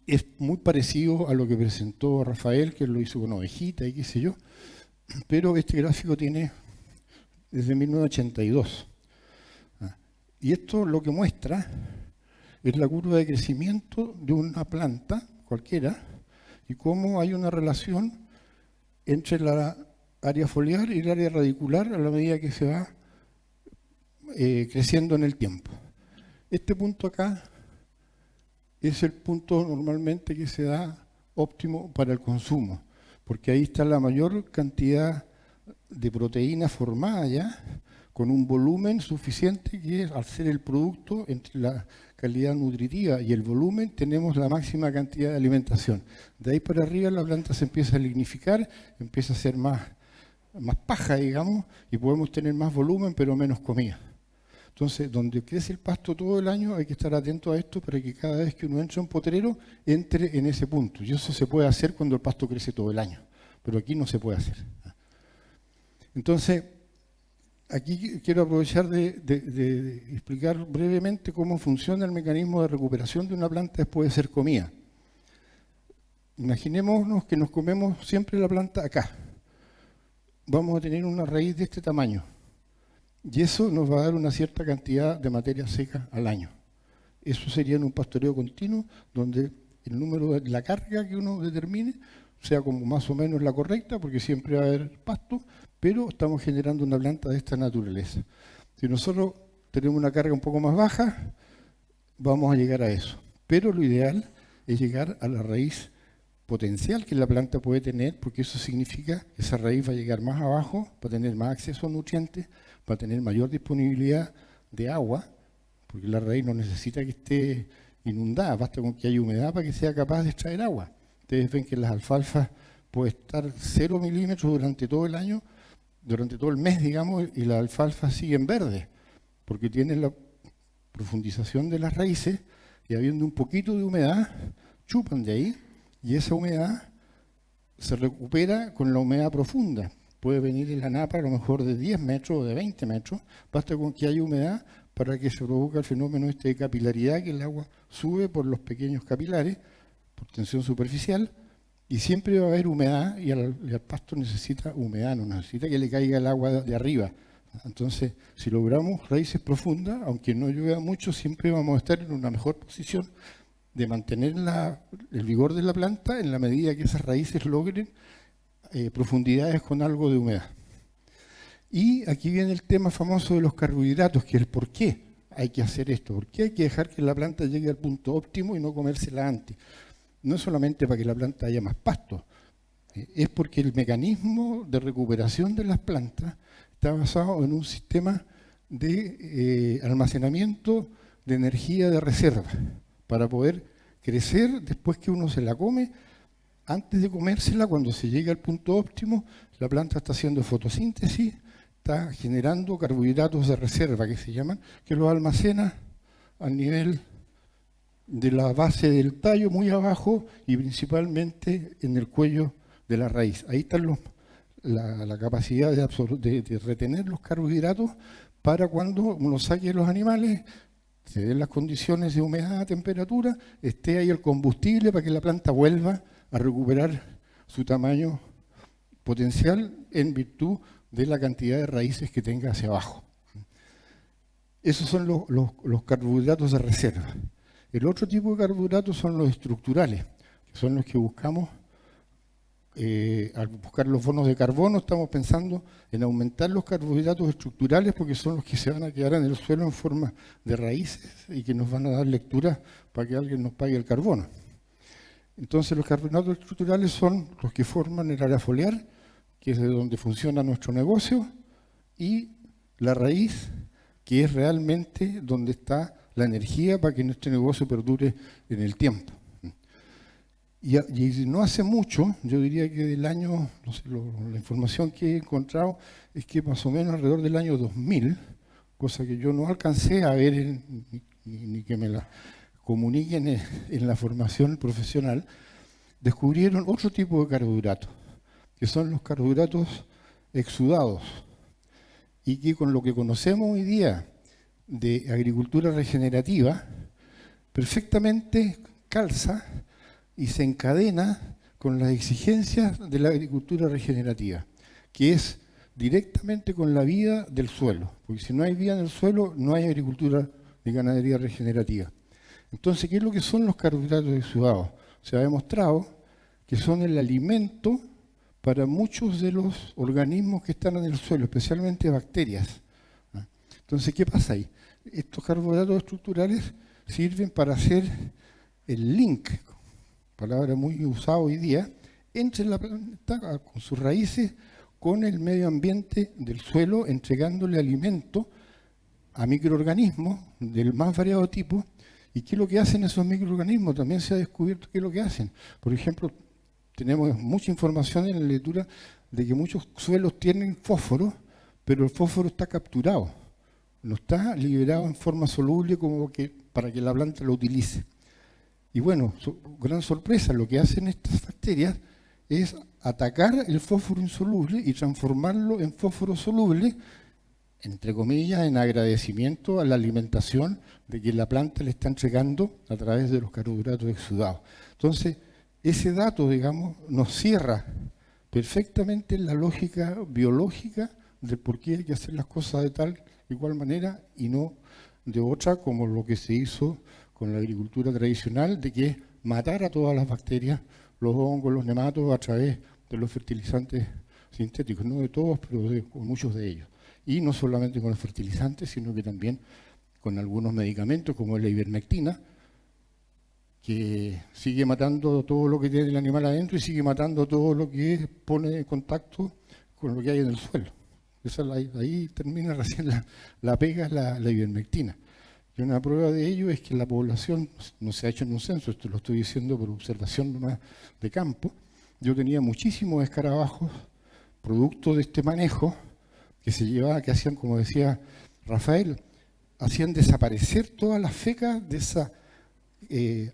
A: es muy parecido a lo que presentó Rafael, que lo hizo con ovejitas y qué sé yo, pero este gráfico tiene desde 1982. Y esto lo que muestra es la curva de crecimiento de una planta cualquiera y cómo hay una relación entre la área foliar y el área radicular a la medida que se va creciendo en el tiempo. Este punto acá es el punto normalmente que se da óptimo para el consumo, porque ahí está la mayor cantidad de proteína formada ya, con un volumen suficiente que al ser el producto entre la calidad nutritiva y el volumen tenemos la máxima cantidad de alimentación. De ahí para arriba la planta se empieza a lignificar, empieza a ser más paja, digamos, y podemos tener más volumen pero menos comida. Entonces, donde crece el pasto todo el año hay que estar atento a esto para que cada vez que uno entra a un potrero entre en ese punto. Y eso se puede hacer cuando el pasto crece todo el año, pero aquí no se puede hacer. Entonces, aquí quiero aprovechar de explicar brevemente cómo funciona el mecanismo de recuperación de una planta después de ser comida. Imaginémonos que nos comemos siempre la planta acá. Vamos a tener una raíz de este tamaño. Y eso nos va a dar una cierta cantidad de materia seca al año. Eso sería en un pastoreo continuo, donde el número de la carga que uno determine sea como más o menos la correcta, porque siempre va a haber pasto, pero estamos generando una planta de esta naturaleza. Si nosotros tenemos una carga un poco más baja, vamos a llegar a eso. Pero lo ideal es llegar a la raíz potencial que la planta puede tener, porque eso significa que esa raíz va a llegar más abajo, va a tener más acceso a nutrientes, va a tener mayor disponibilidad de agua, porque la raíz no necesita que esté inundada, basta con que haya humedad para que sea capaz de extraer agua. Ustedes ven que las alfalfas puede estar 0 milímetros durante todo el año, durante todo el mes, digamos, y las alfalfas siguen verdes, porque tienen la profundización de las raíces y habiendo un poquito de humedad, chupan de ahí y esa humedad se recupera con la humedad profunda. Puede venir en la napa a lo mejor de 10 metros o de 20 metros, basta con que haya humedad para que se produzca el fenómeno este de capilaridad, que el agua sube por los pequeños capilares, por tensión superficial, y siempre va a haber humedad y el pasto necesita humedad, no necesita que le caiga el agua de arriba. Entonces, si logramos raíces profundas, aunque no llueva mucho, siempre vamos a estar en una mejor posición de mantener el vigor de la planta en la medida que esas raíces logren profundidades con algo de humedad. Y aquí viene el tema famoso de los carbohidratos, que es el por qué hay que hacer esto, por qué hay que dejar que la planta llegue al punto óptimo y no comérsela antes. No es solamente para que la planta haya más pasto, es porque el mecanismo de recuperación de las plantas está basado en un sistema de almacenamiento de energía de reserva para poder crecer después que uno se la come. Antes de comérsela, cuando se llega al punto óptimo, la planta está haciendo fotosíntesis, está generando carbohidratos de reserva, que se llaman, que los almacena a nivel de la base del tallo, muy abajo, y principalmente en el cuello de la raíz. Ahí está la capacidad de retener los carbohidratos para cuando uno saque los animales, se den las condiciones de humedad, temperatura, esté ahí el combustible para que la planta vuelva a recuperar su tamaño potencial en virtud de la cantidad de raíces que tenga hacia abajo. Esos son los carbohidratos de reserva. El otro tipo de carbohidratos son los estructurales, que son los que buscamos. Al buscar los bonos de carbono estamos pensando en aumentar los carbohidratos estructurales porque son los que se van a quedar en el suelo en forma de raíces y que nos van a dar lectura para que alguien nos pague el carbono. Entonces los carbohidratos estructurales son los que forman el área foliar, que es de donde funciona nuestro negocio, y la raíz, que es realmente donde está la energía para que nuestro negocio perdure en el tiempo. Y no hace mucho, yo diría que del año, no sé, la información que he encontrado es que más o menos alrededor del año 2000, cosa que yo no alcancé a ver ni que me la comuniquen en la formación profesional, descubrieron otro tipo de carbohidratos, que son los carbohidratos exudados, y que con lo que conocemos hoy día de agricultura regenerativa, perfectamente calza y se encadena con las exigencias de la agricultura regenerativa. que es directamente con la vida del suelo, porque si no hay vida en el suelo, no hay agricultura ni ganadería regenerativa. Entonces, ¿qué es lo que son los carbohidratos exudados? Se ha demostrado que son el alimento para muchos de los organismos que están en el suelo, especialmente bacterias. Entonces, ¿qué pasa ahí? Estos carbohidratos estructurales sirven para hacer el link, palabra muy usada hoy día, entre la planta con sus raíces con el medio ambiente del suelo, entregándole alimento a microorganismos del más variado tipo. ¿Y qué es lo que hacen esos microorganismos? También se ha descubierto qué es lo que hacen. Por ejemplo, tenemos mucha información en la lectura de que muchos suelos tienen fósforo, pero el fósforo está capturado, no está liberado en forma soluble como que, para que la planta lo utilice. Y bueno, gran sorpresa, lo que hacen estas bacterias es atacar el fósforo insoluble y transformarlo en fósforo soluble, entre comillas, en agradecimiento a la alimentación de que la planta le está entregando a través de los carbohidratos exudados. Entonces, ese dato, digamos, nos cierra perfectamente la lógica biológica de por qué hay que hacer las cosas de tal y cual manera y no de otra, como lo que se hizo con la agricultura tradicional, de que matar a todas las bacterias, los hongos, los nematos, a través de los fertilizantes sintéticos, no de todos, pero con muchos de ellos. Y no solamente con los fertilizantes, sino que también con algunos medicamentos, como la ivermectina, que sigue matando todo lo que tiene el animal adentro y sigue matando todo lo que pone en contacto con lo que hay en el suelo. Ahí termina recién la pega, la ivermectina. Y una prueba de ello es que la población, no se ha hecho en un censo, esto lo estoy diciendo por observación nomás de campo, yo tenía muchísimos escarabajos, producto de este manejo, que se llevaba, que hacían, como decía Rafael, hacían desaparecer todas las fecas de esa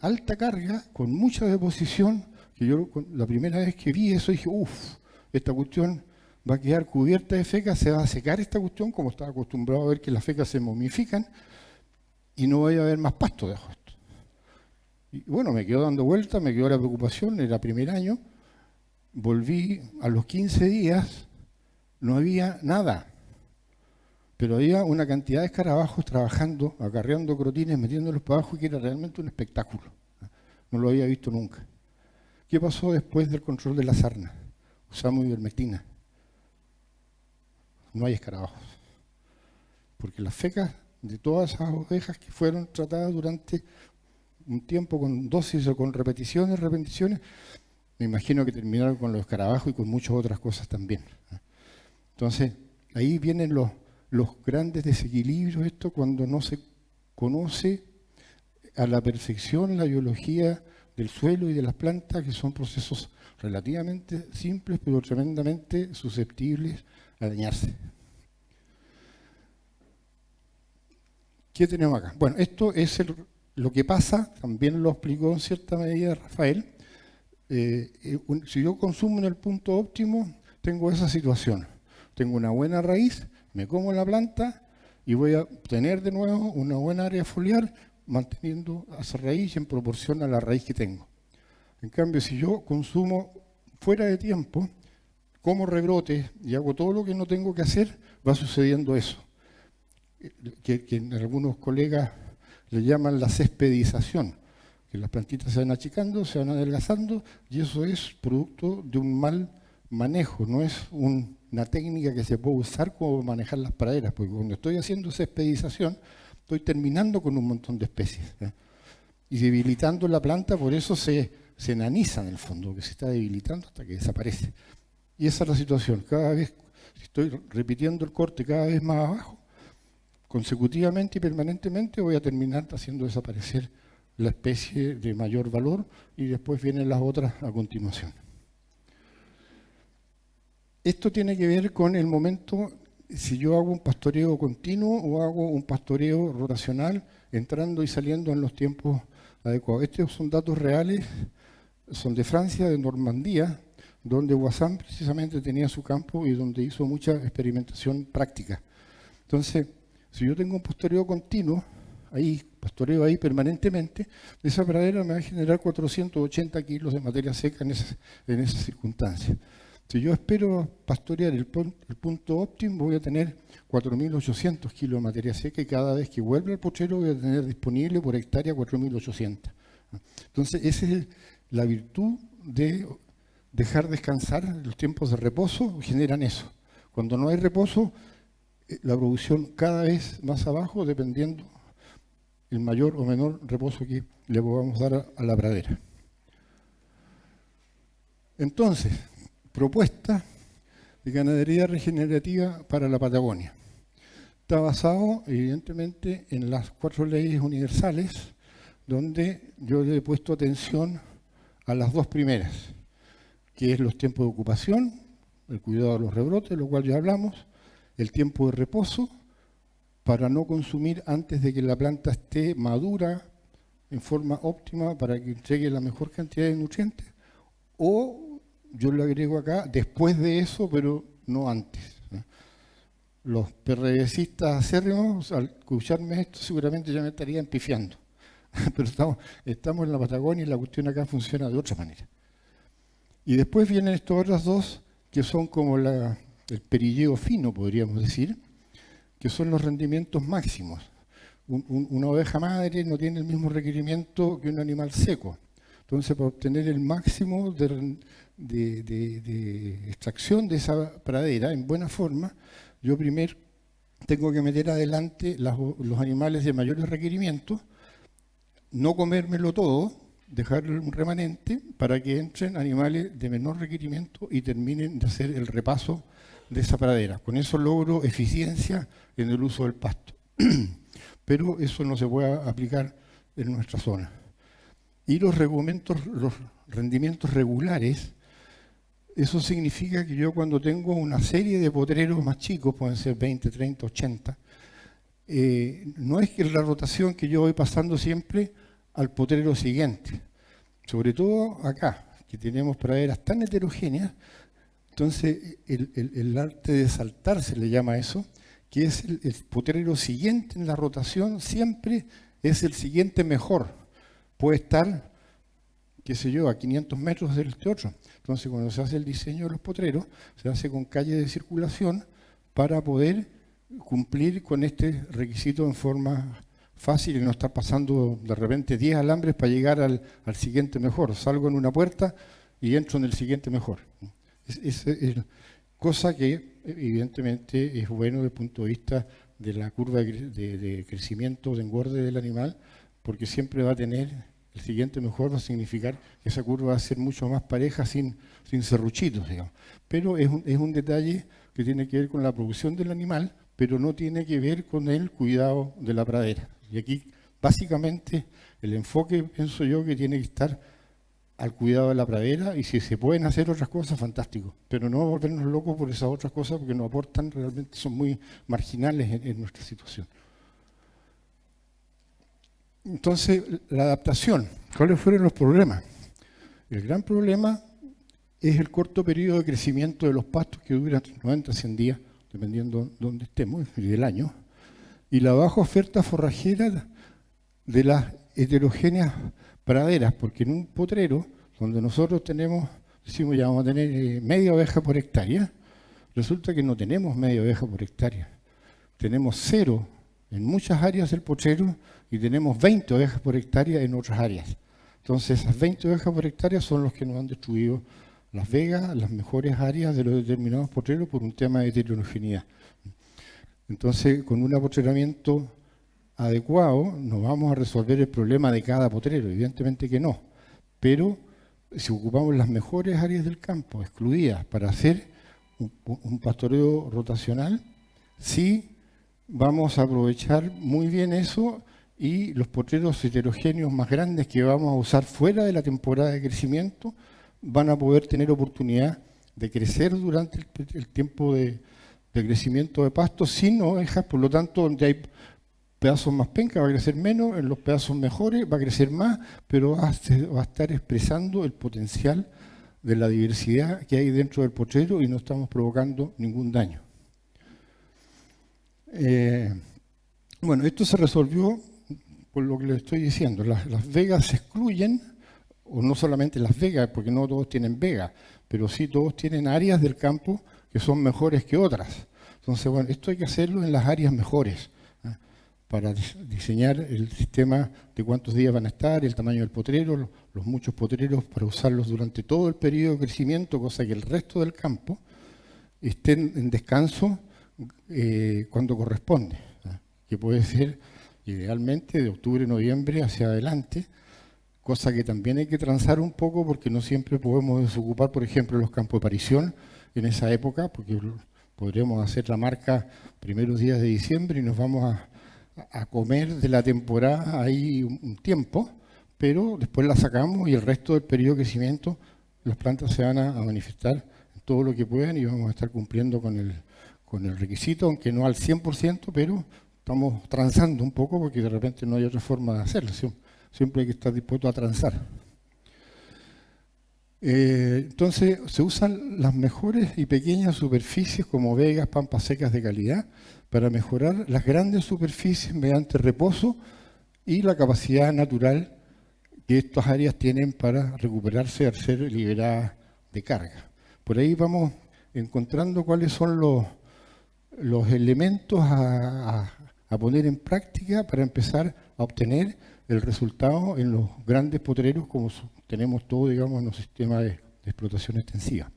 A: alta carga, con mucha deposición, que yo la primera vez que vi eso dije, uff, esta cuestión va a quedar cubierta de fecas, se va a secar esta cuestión, como estaba acostumbrado a ver que las fecas se momifican, y no vaya a haber más pasto debajo de esto. Y bueno, me quedó dando vueltas, me quedó la preocupación, era primer año, volví a los 15 días, no había nada, pero había una cantidad de escarabajos trabajando, acarreando crotines, metiéndolos para abajo, que era realmente un espectáculo. No lo había visto nunca. ¿Qué pasó después del control de la sarna? Usamos ivermectina. No hay escarabajos. Porque las fecas de todas esas ovejas que fueron tratadas durante un tiempo con dosis o con repeticiones, me imagino que terminaron con los escarabajos y con muchas otras cosas también. Entonces, ahí vienen los grandes desequilibrios, esto cuando no se conoce a la perfección la biología del suelo y de las plantas, que son procesos relativamente simples, pero tremendamente susceptibles a dañarse. ¿Qué tenemos acá? Bueno, esto es lo que pasa, también lo explicó en cierta medida Rafael. Si yo consumo en el punto óptimo, tengo esa situación. Tengo una buena raíz, me como la planta y voy a obtener de nuevo una buena área foliar, manteniendo esa raíz en proporción a la raíz que tengo. En cambio, si yo consumo fuera de tiempo, como rebrotes y hago todo lo que no tengo que hacer, va sucediendo eso. Que algunos colegas le llaman la cespedización, que las plantitas se van achicando, se van adelgazando, y eso es producto de un mal manejo, no es una técnica que se puede usar como manejar las praderas, porque cuando estoy haciendo cespedización, estoy terminando con un montón de especies, y debilitando la planta, por eso se enaniza en el fondo, que se está debilitando hasta que desaparece. Y esa es la situación, cada vez, si estoy repitiendo el corte cada vez más abajo, consecutivamente y permanentemente voy a terminar haciendo desaparecer la especie de mayor valor y después vienen las otras a continuación. Esto tiene que ver con el momento, si yo hago un pastoreo continuo o hago un pastoreo rotacional, entrando y saliendo en los tiempos adecuados. Estos son datos reales, son de Francia, de Normandía, donde Voisin precisamente tenía su campo y donde hizo mucha experimentación práctica. Entonces, si yo tengo un pastoreo continuo, pastoreo ahí permanentemente, esa pradera me va a generar 480 kilos de materia seca en esas circunstancias. Si yo espero pastorear el punto óptimo, voy a tener 4.800 kilos de materia seca y cada vez que vuelva al potrero voy a tener disponible por hectárea 4.800. Entonces, esa es la virtud de dejar descansar. Los tiempos de reposo generan eso. Cuando no hay reposo, la producción cada vez más abajo, dependiendo el mayor o menor reposo que le podamos dar a la pradera. Entonces, propuesta de ganadería regenerativa para la Patagonia. Está basado, evidentemente, en las 4 leyes universales, donde yo le he puesto atención a las 2 primeras, que es los tiempos de ocupación, el cuidado de los rebrotes, de lo cual ya hablamos, el tiempo de reposo, para no consumir antes de que la planta esté madura en forma óptima para que entregue la mejor cantidad de nutrientes, o yo le agrego acá, después de eso, pero no antes. Los PRDcistas acérrimos, al escucharme esto, seguramente ya me estarían pifiando. Pero estamos en la Patagonia y la cuestión acá funciona de otra manera. Y después vienen estas otras 2, que son como el perilleo fino, podríamos decir, que son los rendimientos máximos. Una oveja madre no tiene el mismo requerimiento que un animal seco. Entonces, para obtener el máximo de extracción de esa pradera en buena forma, yo primero tengo que meter adelante los animales de mayores requerimientos, no comérmelo todo, dejarle un remanente para que entren animales de menor requerimiento y terminen de hacer el repaso de esa pradera. Con eso logro eficiencia en el uso del pasto. Pero eso no se puede aplicar en nuestra zona. Y los rendimientos regulares, eso significa que yo cuando tengo una serie de potreros más chicos, pueden ser 20, 30, 80, no es que la rotación que yo voy pasando siempre al potrero siguiente. Sobre todo acá, que tenemos praderas tan heterogéneas, entonces el arte de saltar se le llama eso, que es el potrero siguiente en la rotación, siempre es el siguiente mejor. Puede estar, qué sé yo, a 500 metros del otro. Entonces, cuando se hace el diseño de los potreros, se hace con calle de circulación para poder cumplir con este requisito en forma fácil y no estar pasando de repente 10 alambres para llegar al siguiente mejor. Salgo en una puerta y entro en el siguiente mejor. Es cosa que evidentemente es bueno desde el punto de vista de la curva de crecimiento, de engorde del animal, porque siempre va a tener el siguiente mejor, va a significar que esa curva va a ser mucho más pareja sin serruchitos, digamos. Pero es un detalle que tiene que ver con la producción del animal, pero no tiene que ver con el cuidado de la pradera. Y aquí, básicamente, el enfoque, pienso yo, que tiene que estar al cuidado de la pradera, y si se pueden hacer otras cosas, fantástico. Pero no volvernos locos por esas otras cosas, porque nos aportan, realmente son muy marginales en nuestra situación. Entonces, la adaptación. ¿Cuáles fueron los problemas? El gran problema es el corto periodo de crecimiento de los pastos, que dura 90 a 100 días, dependiendo de dónde estemos y del año, y la baja oferta forrajera de las heterogéneas praderas, porque en un potrero, donde nosotros decimos ya vamos a tener media oveja por hectárea, resulta que no tenemos media oveja por hectárea. Tenemos 0 en muchas áreas del potrero y tenemos 20 ovejas por hectárea en otras áreas. Entonces, esas 20 ovejas por hectárea son los que nos han destruido las vegas, las mejores áreas de los determinados potreros por un tema de heterogeneidad. Entonces, con un apotrenamiento adecuado, no vamos a resolver el problema de cada potrero, evidentemente que no. Pero si ocupamos las mejores áreas del campo, excluidas, para hacer un pastoreo rotacional, sí vamos a aprovechar muy bien eso, y los potreros heterogéneos más grandes que vamos a usar fuera de la temporada de crecimiento van a poder tener oportunidad de crecer durante el tiempo de crecimiento de pasto sin ovejas. Por lo tanto, donde hay pedazos más pencas va a crecer menos, en los pedazos mejores va a crecer más, pero va a estar expresando el potencial de la diversidad que hay dentro del potrero y no estamos provocando ningún daño. Bueno, esto se resolvió por lo que les estoy diciendo. Las vegas se excluyen o no solamente las vegas, porque no todos tienen vegas, pero sí todos tienen áreas del campo que son mejores que otras. Entonces, bueno, esto hay que hacerlo en las áreas mejores, ¿eh? Para diseñar el sistema de cuántos días van a estar, el tamaño del potrero, los muchos potreros para usarlos durante todo el periodo de crecimiento, cosa que el resto del campo estén en descanso cuando corresponde, ¿eh? Que puede ser idealmente de octubre, noviembre hacia adelante, cosa que también hay que transar un poco porque no siempre podemos desocupar, por ejemplo, los campos de parición en esa época, porque podríamos hacer la marca primeros días de diciembre y nos vamos a comer de la temporada ahí un tiempo, pero después la sacamos y el resto del periodo de crecimiento las plantas se van a manifestar en todo lo que puedan y vamos a estar cumpliendo con el requisito, aunque no al 100%, pero estamos transando un poco porque de repente no hay otra forma de hacerlo. Siempre hay que estar dispuesto a transar. Entonces se usan las mejores y pequeñas superficies como vegas, pampas secas de calidad para mejorar las grandes superficies mediante reposo y la capacidad natural que estas áreas tienen para recuperarse al ser liberadas de carga. Por ahí vamos encontrando cuáles son los elementos a poner en práctica para empezar a obtener el resultado en los grandes potreros como tenemos todo, digamos, en los sistemas de explotación extensiva.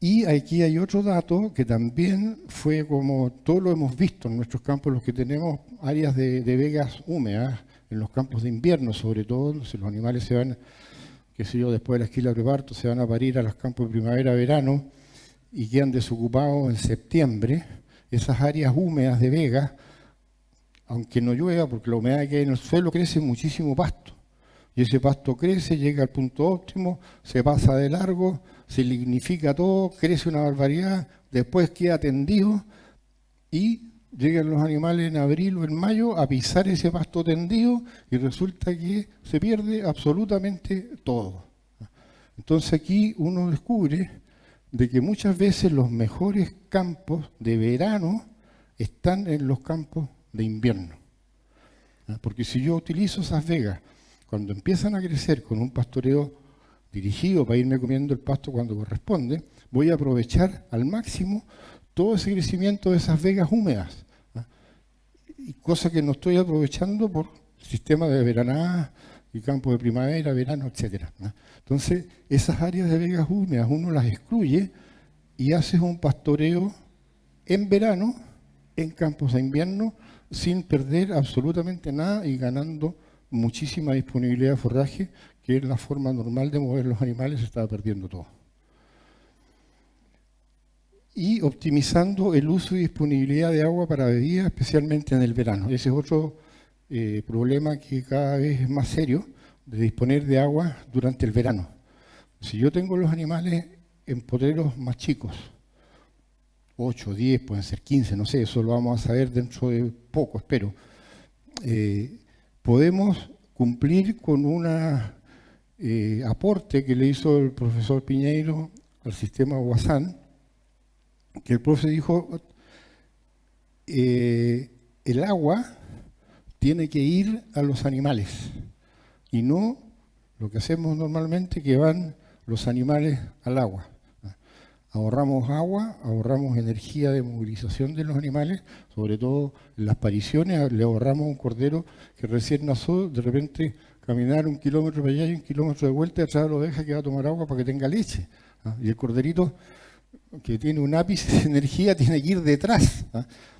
A: Y aquí hay otro dato que también fue como todo lo hemos visto en nuestros campos, los que tenemos áreas de vegas húmedas, en los campos de invierno sobre todo, si los animales se van, qué sé yo, después de la esquila preparto, se van a parir a los campos de primavera, verano, y quedan desocupados en septiembre, esas áreas húmedas de vegas, aunque no llueva, porque la humedad que hay en el suelo, crece muchísimo pasto. Y ese pasto crece, llega al punto óptimo, se pasa de largo, se lignifica todo, crece una barbaridad, después queda tendido y llegan los animales en abril o en mayo a pisar ese pasto tendido y resulta que se pierde absolutamente todo. Entonces aquí uno descubre de que muchas veces los mejores campos de verano están en los campos de invierno. Porque si yo utilizo esas vegas, cuando empiezan a crecer con un pastoreo dirigido para irme comiendo el pasto cuando corresponde, voy a aprovechar al máximo todo ese crecimiento de esas vegas húmedas. Y cosa que no estoy aprovechando por sistemas de veranada y campos de primavera, verano, etc. Entonces, esas áreas de vegas húmedas uno las excluye y haces un pastoreo en verano, en campos de invierno, sin perder absolutamente nada y ganando muchísima disponibilidad de forraje, que es la forma normal de mover los animales, se estaba perdiendo todo. Y optimizando el uso y disponibilidad de agua para bebidas, especialmente en el verano. Ese es otro problema que cada vez es más serio, de disponer de agua durante el verano. Si yo tengo los animales en potreros más chicos, 8, 10, pueden ser 15, no sé, eso lo vamos a saber dentro de poco, espero. Podemos cumplir con un aporte que le hizo el profesor Piñeiro al sistema Guasán, que el profe dijo, el agua tiene que ir a los animales y no lo que hacemos normalmente que van los animales al agua. Ahorramos agua, ahorramos energía de movilización de los animales, sobre todo en las pariciones, le ahorramos a un cordero que recién nació, de repente caminar 1 kilómetro para allá y 1 kilómetro de vuelta, atrás lo deja que va a tomar agua para que tenga leche. Y el corderito, que tiene un ápice de energía, tiene que ir detrás.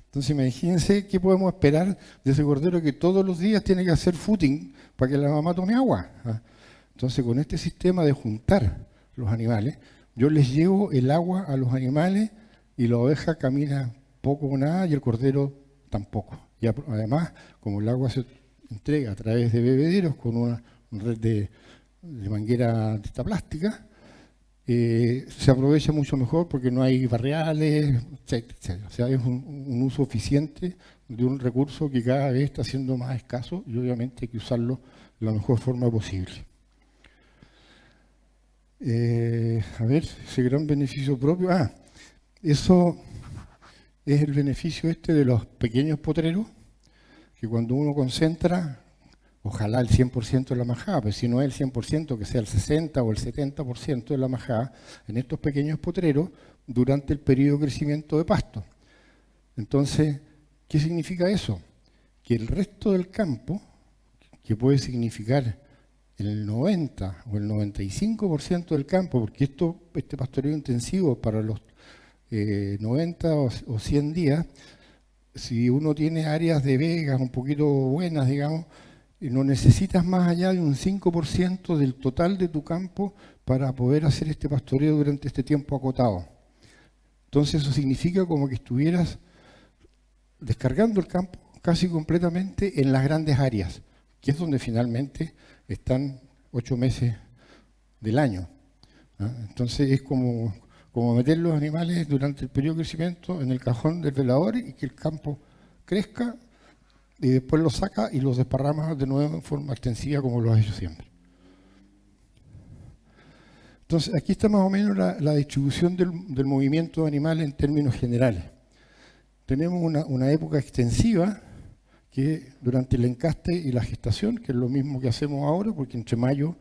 A: Entonces imagínense qué podemos esperar de ese cordero que todos los días tiene que hacer footing para que la mamá tome agua. Entonces con este sistema de juntar los animales, yo les llevo el agua a los animales y la oveja camina poco o nada y el cordero tampoco. Y además, como el agua se entrega a través de bebederos con una red de manguera de esta plástica, se aprovecha mucho mejor porque no hay barriales, etc. O sea, es un uso eficiente de un recurso que cada vez está siendo más escaso y obviamente hay que usarlo de la mejor forma posible. A ver, ese gran beneficio propio. Eso es el beneficio de los pequeños potreros, que cuando uno concentra Ojalá el 100% de la majada, pero si no es el 100%, que sea el 60 o el 70% de la majada en estos pequeños potreros durante el periodo de crecimiento de pasto. Entonces, ¿qué significa eso? Que el resto del campo, que puede significar el 90 o el 95% del campo, porque este pastoreo intensivo para los 90 o 100 días, si uno tiene áreas de vegas un poquito buenas, digamos, no necesitas más allá de un 5% del total de tu campo para poder hacer este pastoreo durante este tiempo acotado. Entonces eso significa como que estuvieras descargando el campo casi completamente en las grandes áreas, que es donde finalmente están 8 meses del año. Entonces es como meter los animales durante el periodo de crecimiento en el cajón del velador y que el campo crezca y después los saca y los desparrama de nuevo en forma extensiva como lo has hecho siempre. Entonces aquí está más o menos la distribución del movimiento de animales en términos generales. Tenemos una época extensiva que durante el encaste y la gestación, que es lo mismo que hacemos ahora, porque entre mayo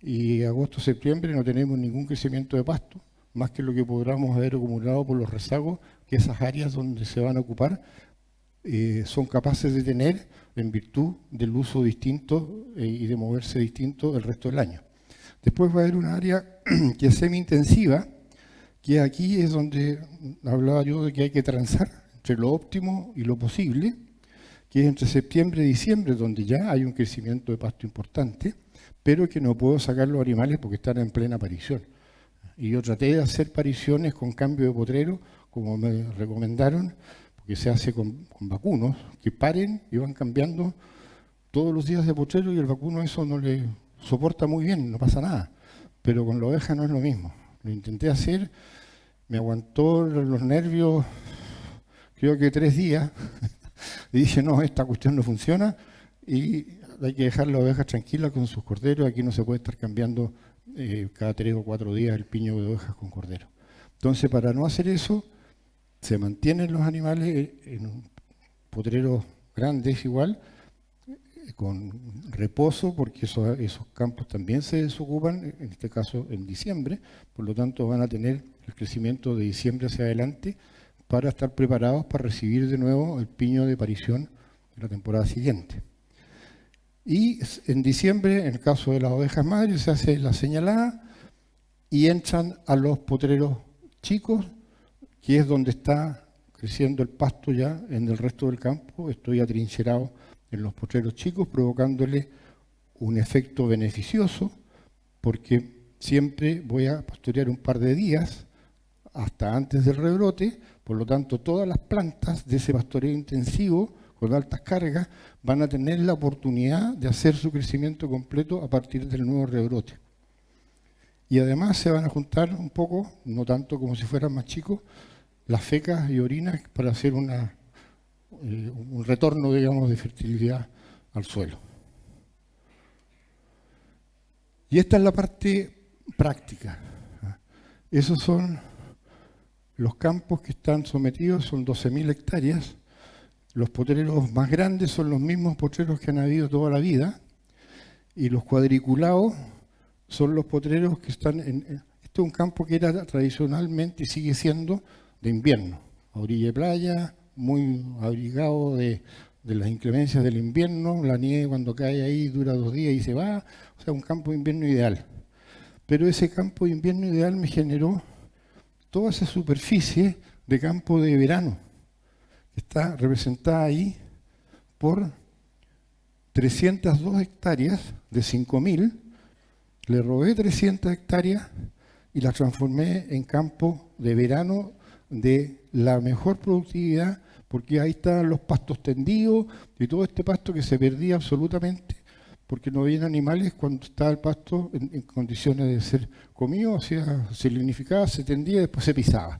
A: y agosto-septiembre no tenemos ningún crecimiento de pasto, más que lo que podamos haber acumulado por los rezagos, que esas áreas donde se van a ocupar son capaces de tener en virtud del uso distinto y de moverse distinto el resto del año. Después va a haber una área que es semi-intensiva, que aquí es donde hablaba yo de que hay que transar entre lo óptimo y lo posible, que es entre septiembre y diciembre, donde ya hay un crecimiento de pasto importante, pero que no puedo sacar los animales porque están en plena parición. Y yo traté de hacer pariciones con cambio de potrero, como me recomendaron, porque se hace con vacunos, que paren y van cambiando todos los días de potrero y el vacuno eso no le soporta muy bien, no pasa nada. Pero con la oveja no es lo mismo. Lo intenté hacer, me aguantó los nervios, creo que 3 días, y dije, no, esta cuestión no funciona y hay que dejar la oveja tranquila con sus corderos, aquí no se puede estar cambiando cada 3 o 4 días el piño de ovejas con cordero. Entonces, para no hacer eso, se mantienen los animales en potreros grandes igual, con reposo, porque esos campos también se desocupan, en este caso en diciembre, por lo tanto van a tener el crecimiento de diciembre hacia adelante para estar preparados para recibir de nuevo el piño de parición de la temporada siguiente. Y en diciembre, en el caso de las ovejas madres, se hace la señalada y entran a los potreros chicos, que es donde está creciendo el pasto ya en el resto del campo. Estoy atrincherado en los potreros chicos, provocándole un efecto beneficioso, porque siempre voy a pastorear un par de días hasta antes del rebrote, por lo tanto todas las plantas de ese pastoreo intensivo con altas cargas van a tener la oportunidad de hacer su crecimiento completo a partir del nuevo rebrote. Y además se van a juntar un poco, no tanto como si fueran más chicos, las fecas y orinas para hacer un retorno, digamos, de fertilidad al suelo. Y esta es la parte práctica. Esos son los campos que están sometidos, son 12.000 hectáreas. Los potreros más grandes son los mismos potreros que han habido toda la vida. Y los cuadriculados son los potreros que están en... Este es un campo que era tradicionalmente y sigue siendo de invierno, a orilla de playa, muy abrigado de las inclemencias del invierno, la nieve cuando cae ahí dura 2 días y se va, o sea, un campo de invierno ideal. Pero ese campo de invierno ideal me generó toda esa superficie de campo de verano, que está representada ahí por 302 hectáreas de 5.000, le robé 300 hectáreas y las transformé en campo de verano de la mejor productividad, porque ahí están los pastos tendidos y todo este pasto que se perdía absolutamente porque no había animales cuando estaba el pasto en condiciones de ser comido, o sea, se lignificaba, se tendía y después se pisaba.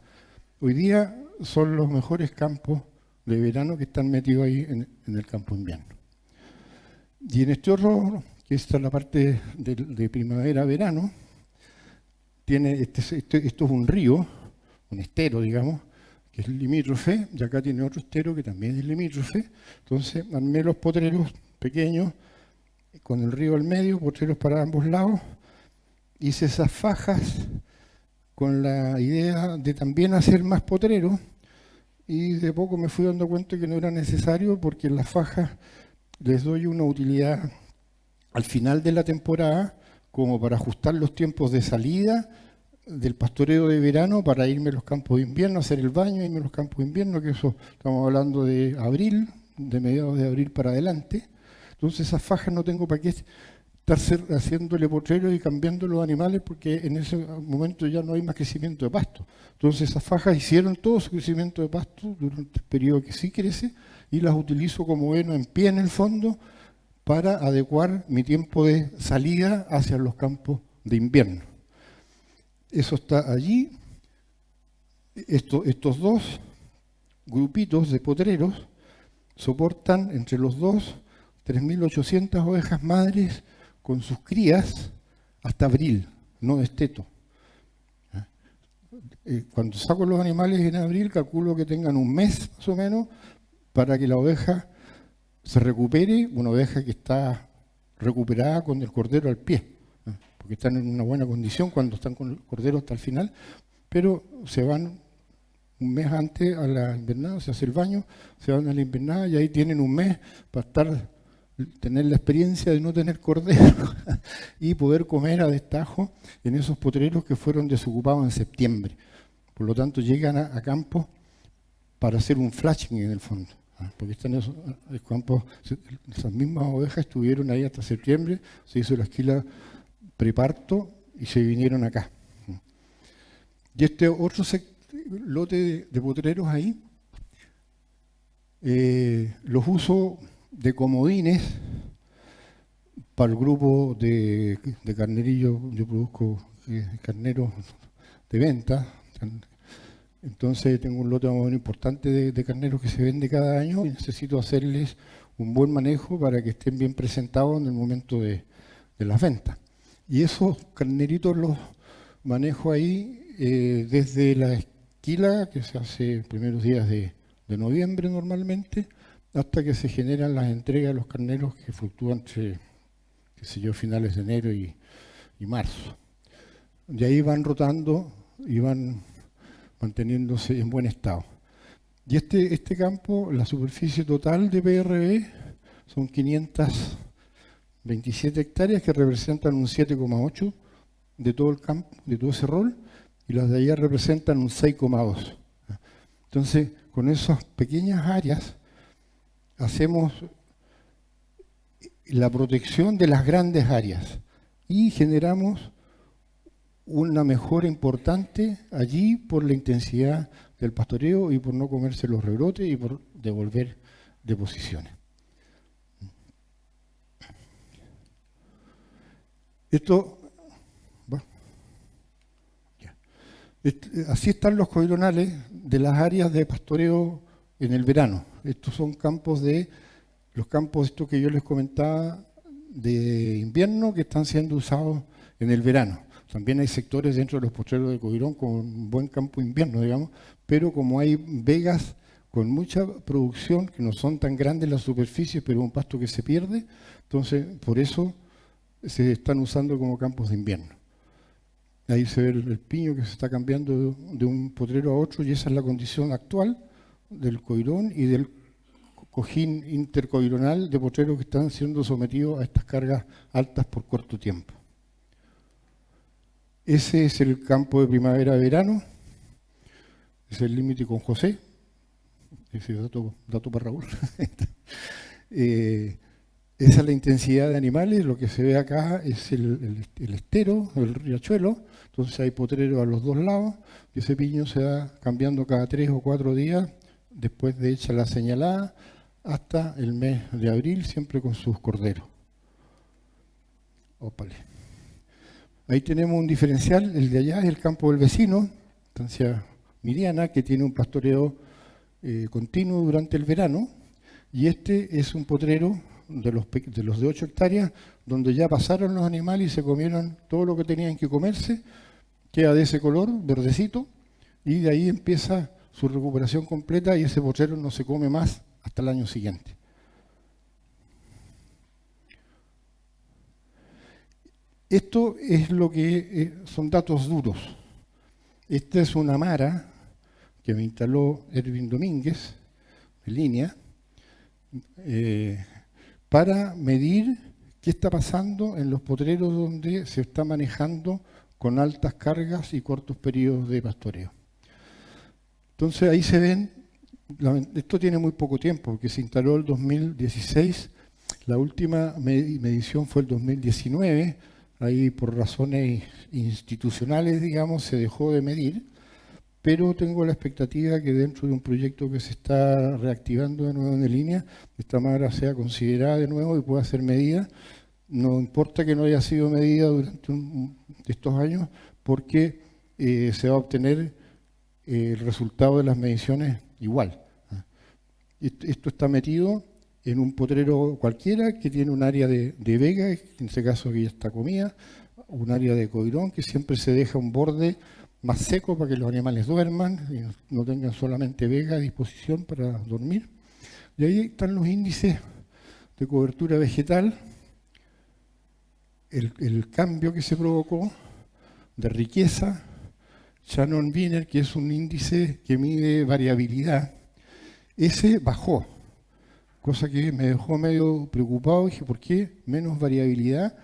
A: Hoy día son los mejores campos de verano que están metidos ahí en el campo invierno. Y en este otro, que esta es la parte de primavera-verano, tiene esto es un río, un estero, digamos, que es limítrofe, y acá tiene otro estero que también es limítrofe. Entonces armé los potreros pequeños con el río al medio, potreros para ambos lados. Hice esas fajas con la idea de también hacer más potreros, y de poco me fui dando cuenta que no era necesario, porque en las fajas les doy una utilidad al final de la temporada como para ajustar los tiempos de salida del pastoreo de verano para irme a los campos de invierno, hacer el baño, irme a los campos de invierno, que eso estamos hablando de abril, de mediados de abril para adelante. Entonces esas fajas no tengo para qué estar haciéndole potreros y cambiando los animales, porque en ese momento ya no hay más crecimiento de pasto. Entonces esas fajas hicieron todo su crecimiento de pasto durante el periodo que sí crece, y las utilizo como heno en pie en el fondo para adecuar mi tiempo de salida hacia los campos de invierno. Eso está allí. Estos dos grupitos de potreros soportan entre los dos 3.800 ovejas madres con sus crías hasta abril, no desteto. Cuando saco los animales en abril, calculo que tengan un mes más o menos para que la oveja se recupere, una oveja que está recuperada con el cordero al pie, porque están en una buena condición cuando están con el cordero hasta el final, pero se van un mes antes a la invernada, se hace el baño, se van a la invernada y ahí tienen un mes para tener la experiencia de no tener cordero y poder comer a destajo en esos potreros que fueron desocupados en septiembre. Por lo tanto, llegan a campo para hacer un flashing en el fondo, porque están esos campos, esas mismas ovejas estuvieron ahí hasta septiembre, se hizo la esquila preparto y se vinieron acá. Y este otro lote de potreros ahí, los uso de comodines para el grupo de carnerillos. Yo produzco carneros de venta, entonces tengo un lote más importante de carneros que se vende cada año y necesito hacerles un buen manejo para que estén bien presentados en el momento de las ventas. Y esos carneritos los manejo ahí desde la esquila, que se hace primeros días de noviembre normalmente, hasta que se generan las entregas de los carneros, que fluctúan entre, qué sé yo, finales de enero y marzo. De ahí van rotando y van manteniéndose en buen estado. Y este campo, la superficie total de PRB son 527 hectáreas, que representan un 7,8 de todo el campo, de todo ese rol, y las de allá representan un 6,2. Entonces, con esas pequeñas áreas hacemos la protección de las grandes áreas y generamos una mejora importante allí por la intensidad del pastoreo y por no comerse los rebrotes y por devolver deposiciones. Así están los coironales de las áreas de pastoreo en el verano. Estos son los campos estos que yo les comentaba de invierno, que están siendo usados en el verano. También hay sectores dentro de los potreros de Coirón con un buen campo invierno, digamos, pero como hay vegas con mucha producción, que no son tan grandes las superficies, pero un pasto que se pierde, entonces por eso se están usando como campos de invierno. Ahí se ve el piño que se está cambiando de un potrero a otro, y esa es la condición actual del coirón y del cojín intercoironal de potreros que están siendo sometidos a estas cargas altas por corto tiempo. Ese es el campo de primavera-verano, es el límite con José, ese dato para Raúl. Esa es la intensidad de animales. Lo que se ve acá es el estero, el riachuelo. Entonces hay potreros a los dos lados y ese piño se va cambiando cada 3 o 4 días después de hecha la señalada hasta el mes de abril, siempre con sus corderos. Ópale. Ahí tenemos un diferencial. El de allá es el campo del vecino, estancia Miriana, que tiene un pastoreo continuo durante el verano, y este es un potrero de los de 8 hectáreas, donde ya pasaron los animales y se comieron todo lo que tenían que comerse, queda de ese color, verdecito, y de ahí empieza su recuperación completa y ese potrero no se come más hasta el año siguiente. Esto es lo que son datos duros. Esta es una mara que me instaló Erwin Domínguez, en línea, para medir qué está pasando en los potreros donde se está manejando con altas cargas y cortos periodos de pastoreo. Entonces ahí se ven, esto tiene muy poco tiempo, porque se instaló el 2016, la última medición fue el 2019, ahí por razones institucionales, digamos, se dejó de medir, pero tengo la expectativa que dentro de un proyecto que se está reactivando de nuevo en línea, esta mara sea considerada de nuevo y pueda ser medida. No importa que no haya sido medida durante estos años, porque se va a obtener el resultado de las mediciones igual. Esto está metido en un potrero cualquiera que tiene un área de vega, en este caso que ya está comida, un área de coirón, que siempre se deja un borde más seco para que los animales duerman y no tengan solamente vega a disposición para dormir. Y ahí están los índices de cobertura vegetal, el cambio que se provocó de riqueza, Shannon-Wiener, que es un índice que mide variabilidad, ese bajó, cosa que me dejó medio preocupado. Dije, ¿por qué menos variabilidad?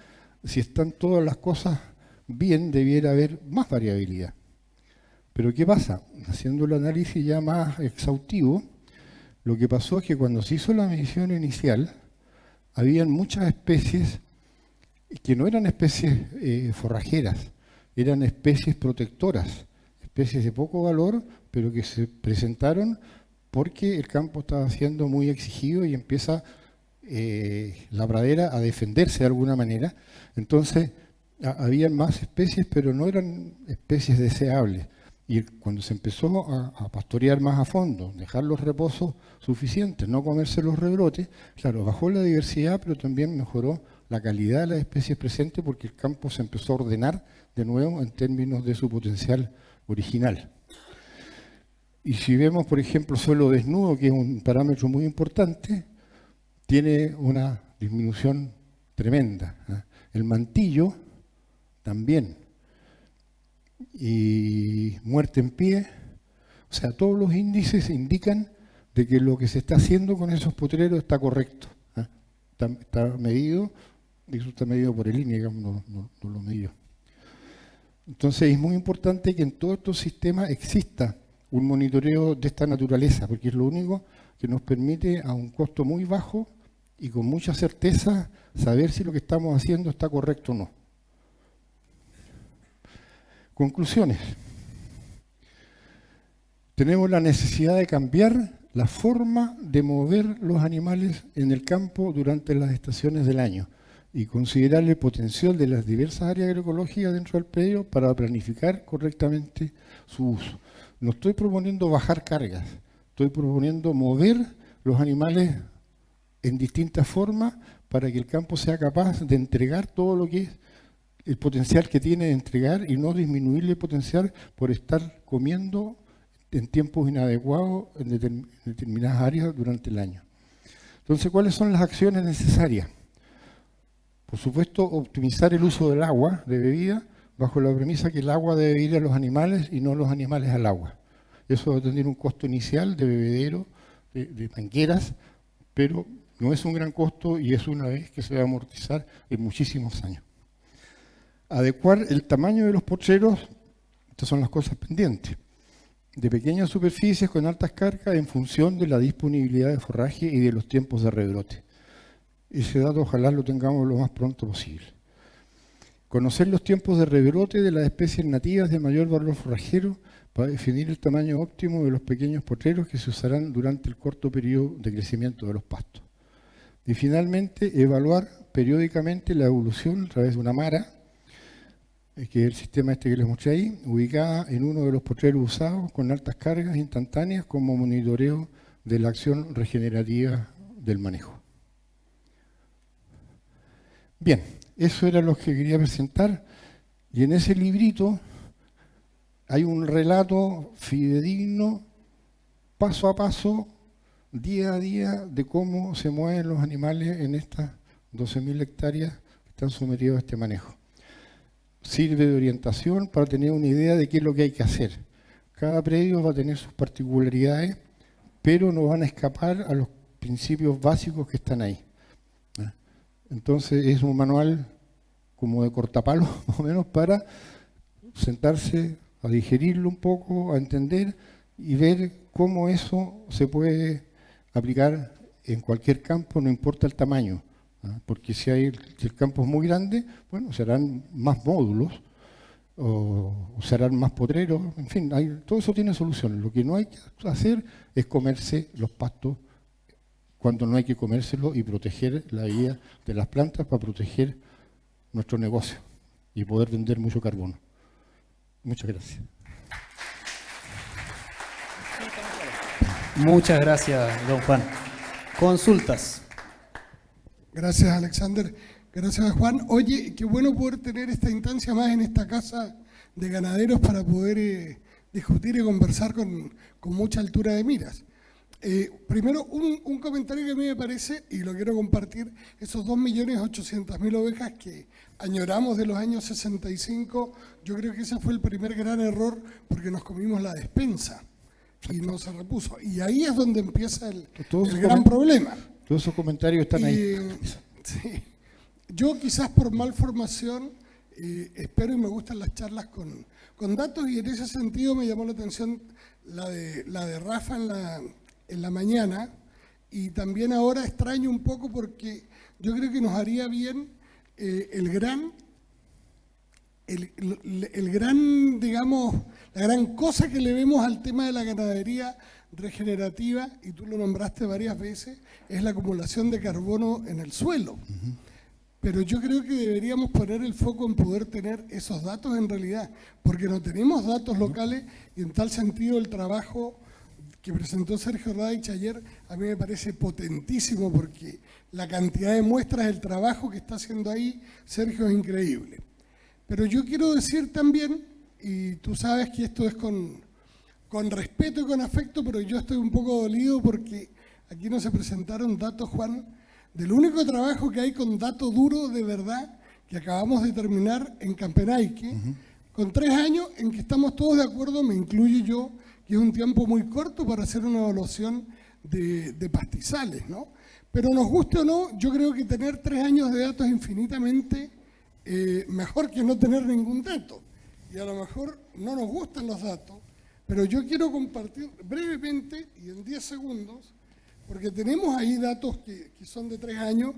A: Si están todas las cosas bien, debiera haber más variabilidad. Pero ¿qué pasa? Haciendo el análisis ya más exhaustivo, lo que pasó es que cuando se hizo la medición inicial, habían muchas especies que no eran especies forrajeras, eran especies protectoras, especies de poco valor, pero que se presentaron porque el campo estaba siendo muy exigido y empieza la pradera a defenderse de alguna manera. Entonces, había más especies, pero no eran especies deseables. Y cuando se empezó a pastorear más a fondo, dejar los reposos suficientes, no comerse los rebrotes, claro, bajó la diversidad, pero también mejoró la calidad de las especies presentes porque el campo se empezó a ordenar de nuevo en términos de su potencial original. Y si vemos, por ejemplo, suelo desnudo, que es un parámetro muy importante, tiene una disminución tremenda. El mantillo también. Y muerte en pie. O sea, todos los índices indican de que lo que se está haciendo con esos potreros está correcto. Está medido, y eso está medido por el INE, digamos, no lo medió. Entonces es muy importante que en todos estos sistemas exista un monitoreo de esta naturaleza, porque es lo único que nos permite a un costo muy bajo y con mucha certeza saber si lo que estamos haciendo está correcto o no. Conclusiones. Tenemos la necesidad de cambiar la forma de mover los animales en el campo durante las estaciones del año y considerar el potencial de las diversas áreas agroecológicas dentro del predio para planificar correctamente su uso. No estoy proponiendo bajar cargas, estoy proponiendo mover los animales en distintas formas para que el campo sea capaz de entregar todo lo que es el potencial que tiene de entregar y no disminuirle el potencial por estar comiendo en tiempos inadecuados en determinadas áreas durante el año. Entonces, ¿cuáles son las acciones necesarias? Por supuesto, optimizar el uso del agua de bebida bajo la premisa que el agua debe ir a los animales y no los animales al agua. Eso va a tener un costo inicial de bebedero, de mangueras, pero no es un gran costo y es una vez que se va a amortizar en muchísimos años. Adecuar el tamaño de los potreros, estas son las cosas pendientes, de pequeñas superficies con altas cargas en función de la disponibilidad de forraje y de los tiempos de rebrote. Ese dato ojalá lo tengamos lo más pronto posible. Conocer los tiempos de rebrote de las especies nativas de mayor valor forrajero para definir el tamaño óptimo de los pequeños potreros que se usarán durante el corto periodo de crecimiento de los pastos. Y finalmente, evaluar periódicamente la evolución a través de una mara, que es el sistema este que les mostré ahí, ubicada en uno de los potreros usados con altas cargas instantáneas como monitoreo de la acción regenerativa del manejo. Bien, eso era lo que quería presentar y en ese librito hay un relato fidedigno, paso a paso, día a día, de cómo se mueven los animales en estas 12.000 hectáreas que están sometidos a este manejo. sirve de orientación para tener una idea de qué es lo que hay que hacer. Cada predio va a tener sus particularidades, pero no van a escapar a los principios básicos que están ahí. Entonces es un manual como de cortapalo, más o menos, para sentarse a digerirlo un poco, a entender y ver cómo eso se puede aplicar en cualquier campo, no importa el tamaño. Porque si el campo es muy grande, bueno, serán más módulos o serán más potreros, en fin, todo eso tiene soluciones. Lo que no hay que hacer es comerse los pastos cuando no hay que comérselo y proteger la vida de las plantas para proteger nuestro negocio y poder vender mucho carbono. Muchas gracias.
B: Muchas gracias, don Juan. Consultas.
C: Gracias, Alexander. Gracias, Juan. Oye, qué bueno poder tener esta instancia más en esta casa de ganaderos para poder discutir y conversar con mucha altura de miras. Primero, un comentario que a mí me parece, y lo quiero compartir, esos 2.800.000 ovejas que añoramos de los años 65, yo creo que ese fue el primer gran error porque nos comimos la despensa y no se repuso. Y ahí es donde empieza el gran problema.
A: Todos esos comentarios están ahí.
C: Sí. Yo quizás por malformación espero y me gustan las charlas con datos, y en ese sentido me llamó la atención la de Rafa en la mañana, y también ahora extraño un poco porque yo creo que nos haría bien digamos, la gran cosa que le vemos al tema de la ganadería regenerativa, y tú lo nombraste varias veces, es la acumulación de carbono en el suelo. Pero yo creo que deberíamos poner el foco en poder tener esos datos en realidad, porque no tenemos datos locales, y en tal sentido el trabajo que presentó Sergio Radich ayer a mí me parece potentísimo, porque la cantidad de muestras del trabajo que está haciendo ahí Sergio es increíble. Pero yo quiero decir también, y tú sabes que esto es con respeto y con afecto, pero yo estoy un poco dolido porque aquí no se presentaron datos, Juan, del único trabajo que hay con dato duro de verdad que acabamos de terminar en Campenaique, con 3 años en que estamos todos de acuerdo, me incluyo yo, que es un tiempo muy corto para hacer una evaluación de pastizales, ¿no? Pero nos guste o no, yo creo que tener 3 años de datos es infinitamente mejor que no tener ningún dato. Y a lo mejor no nos gustan los datos, pero yo quiero compartir brevemente y en 10 segundos, porque tenemos ahí datos que son de 3 años,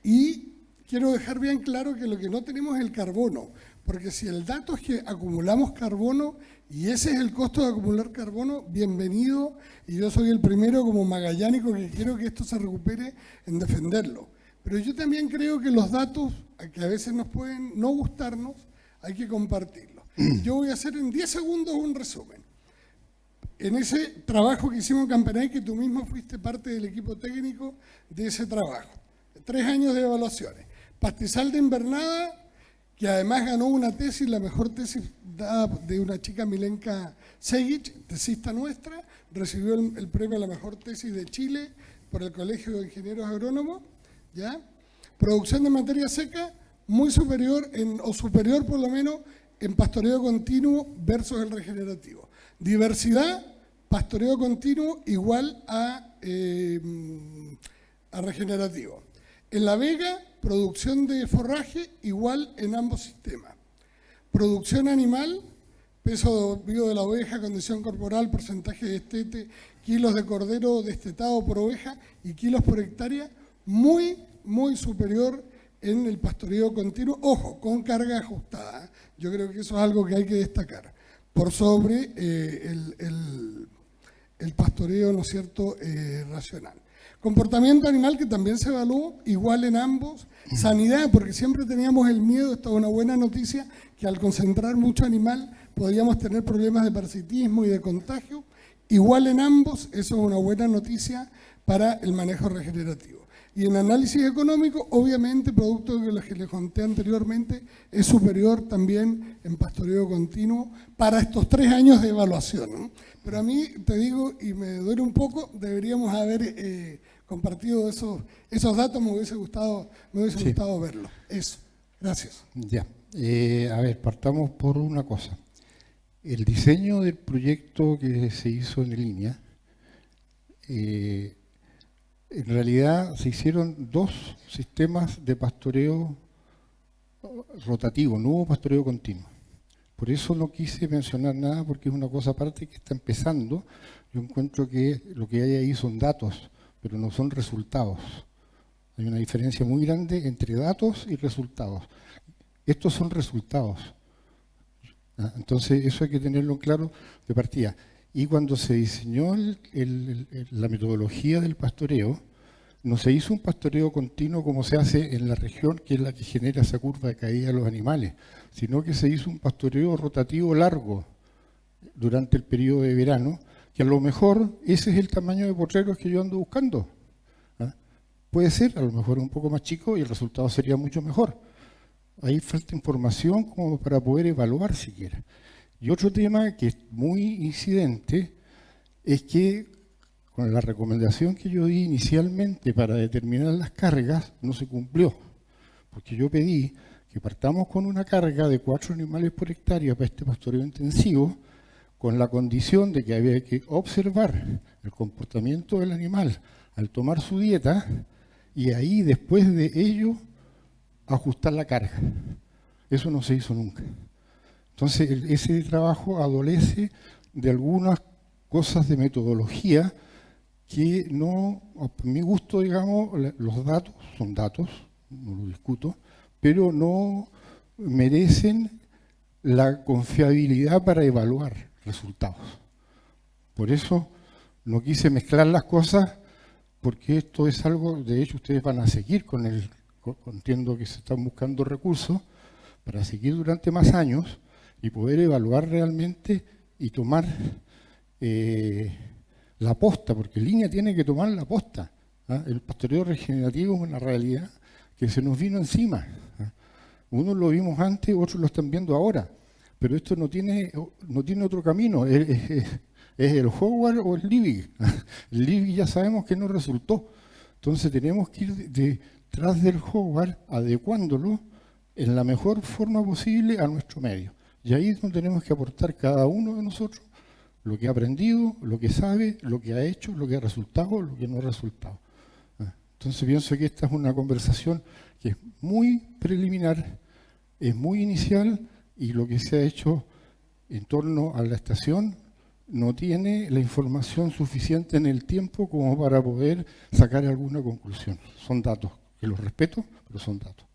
C: y quiero dejar bien claro que lo que no tenemos es el carbono, porque si el dato es que acumulamos carbono y ese es el costo de acumular carbono, bienvenido, y yo soy el primero como magallánico que quiero que esto se recupere en defenderlo. Pero yo también creo que los datos, que a veces nos pueden no gustarnos, hay que compartirlos. Yo voy a hacer en 10 segundos un resumen. En ese trabajo que hicimos en Campenay, que tú mismo fuiste parte del equipo técnico de ese trabajo, 3 años de evaluaciones. Pastizal de invernada, que además ganó una tesis, la mejor tesis dada de una chica, Milenka Segic, tesista nuestra, recibió el premio a la mejor tesis de Chile por el Colegio de Ingenieros Agrónomos, ¿ya? Producción de materia seca, muy superior, o superior por lo menos, en pastoreo continuo versus el regenerativo. Diversidad, pastoreo continuo igual a regenerativo. En La Vega, producción de forraje igual en ambos sistemas. Producción animal, peso vivo de la oveja, condición corporal, porcentaje de destete, kilos de cordero destetado por oveja y kilos por hectárea, muy, muy superior en el pastoreo continuo, ojo, con carga ajustada. Yo creo que eso es algo que hay que destacar, por sobre el pastoreo, ¿no es cierto?, racional. Comportamiento animal, que también se evaluó, igual en ambos. Sanidad, porque siempre teníamos el miedo, esto es una buena noticia, que al concentrar mucho animal podríamos tener problemas de parasitismo y de contagio. Igual en ambos, eso es una buena noticia para el manejo regenerativo. Y en análisis económico, obviamente, producto de lo que les conté anteriormente, es superior también en pastoreo continuo para estos 3 años de evaluación, ¿no? Pero a mí, te digo, y me duele un poco, deberíamos haber compartido esos datos, me hubiese gustado verlo. Eso, gracias.
A: Ya. A ver, partamos por una cosa. El diseño del proyecto que se hizo en línea, en realidad se hicieron 2 sistemas de pastoreo rotativo, no hubo pastoreo continuo. Por eso no quise mencionar nada, porque es una cosa aparte que está empezando. Yo encuentro que lo que hay ahí son datos, pero no son resultados. Hay una diferencia muy grande entre datos y resultados. Estos son resultados. Entonces eso hay que tenerlo claro de partida. Y cuando se diseñó la metodología del pastoreo, no se hizo un pastoreo continuo como se hace en la región, que es la que genera esa curva de caída de los animales, sino que se hizo un pastoreo rotativo largo durante el periodo de verano, que a lo mejor ese es el tamaño de potreros que yo ando buscando. Puede ser, a lo mejor un poco más chico y el resultado sería mucho mejor. Ahí falta información como para poder evaluar siquiera. Y otro tema que es muy incidente es que con la recomendación que yo di inicialmente para determinar las cargas no se cumplió, porque yo pedí que partamos con una carga de 4 animales por hectárea para este pastoreo intensivo, con la condición de que había que observar el comportamiento del animal al tomar su dieta y ahí después de ello ajustar la carga. Eso no se hizo nunca. Entonces ese trabajo adolece de algunas cosas de metodología que no, a mi gusto, digamos, los datos son datos, no lo discuto, pero no merecen la confiabilidad para evaluar resultados. Por eso no quise mezclar las cosas, porque esto es algo, de hecho ustedes van a seguir entiendo que se están buscando recursos para seguir durante más años y poder evaluar realmente y tomar la posta, porque línea tiene que tomar la posta. El pastoreo regenerativo es una realidad que se nos vino encima. Unos lo vimos antes, otros lo están viendo ahora, pero esto no tiene otro camino, es el Howard o el Liebig. El Liebig ya sabemos que no resultó, entonces tenemos que ir detrás del Howard adecuándolo en la mejor forma posible a nuestro medio. Y ahí es donde tenemos que aportar cada uno de nosotros lo que ha aprendido, lo que sabe, lo que ha hecho, lo que ha resultado, lo que no ha resultado. Entonces pienso que esta es una conversación que es muy preliminar, es muy inicial, y lo que se ha hecho en torno a la estación no tiene la información suficiente en el tiempo como para poder sacar alguna conclusión. Son datos, que los respeto, pero son datos.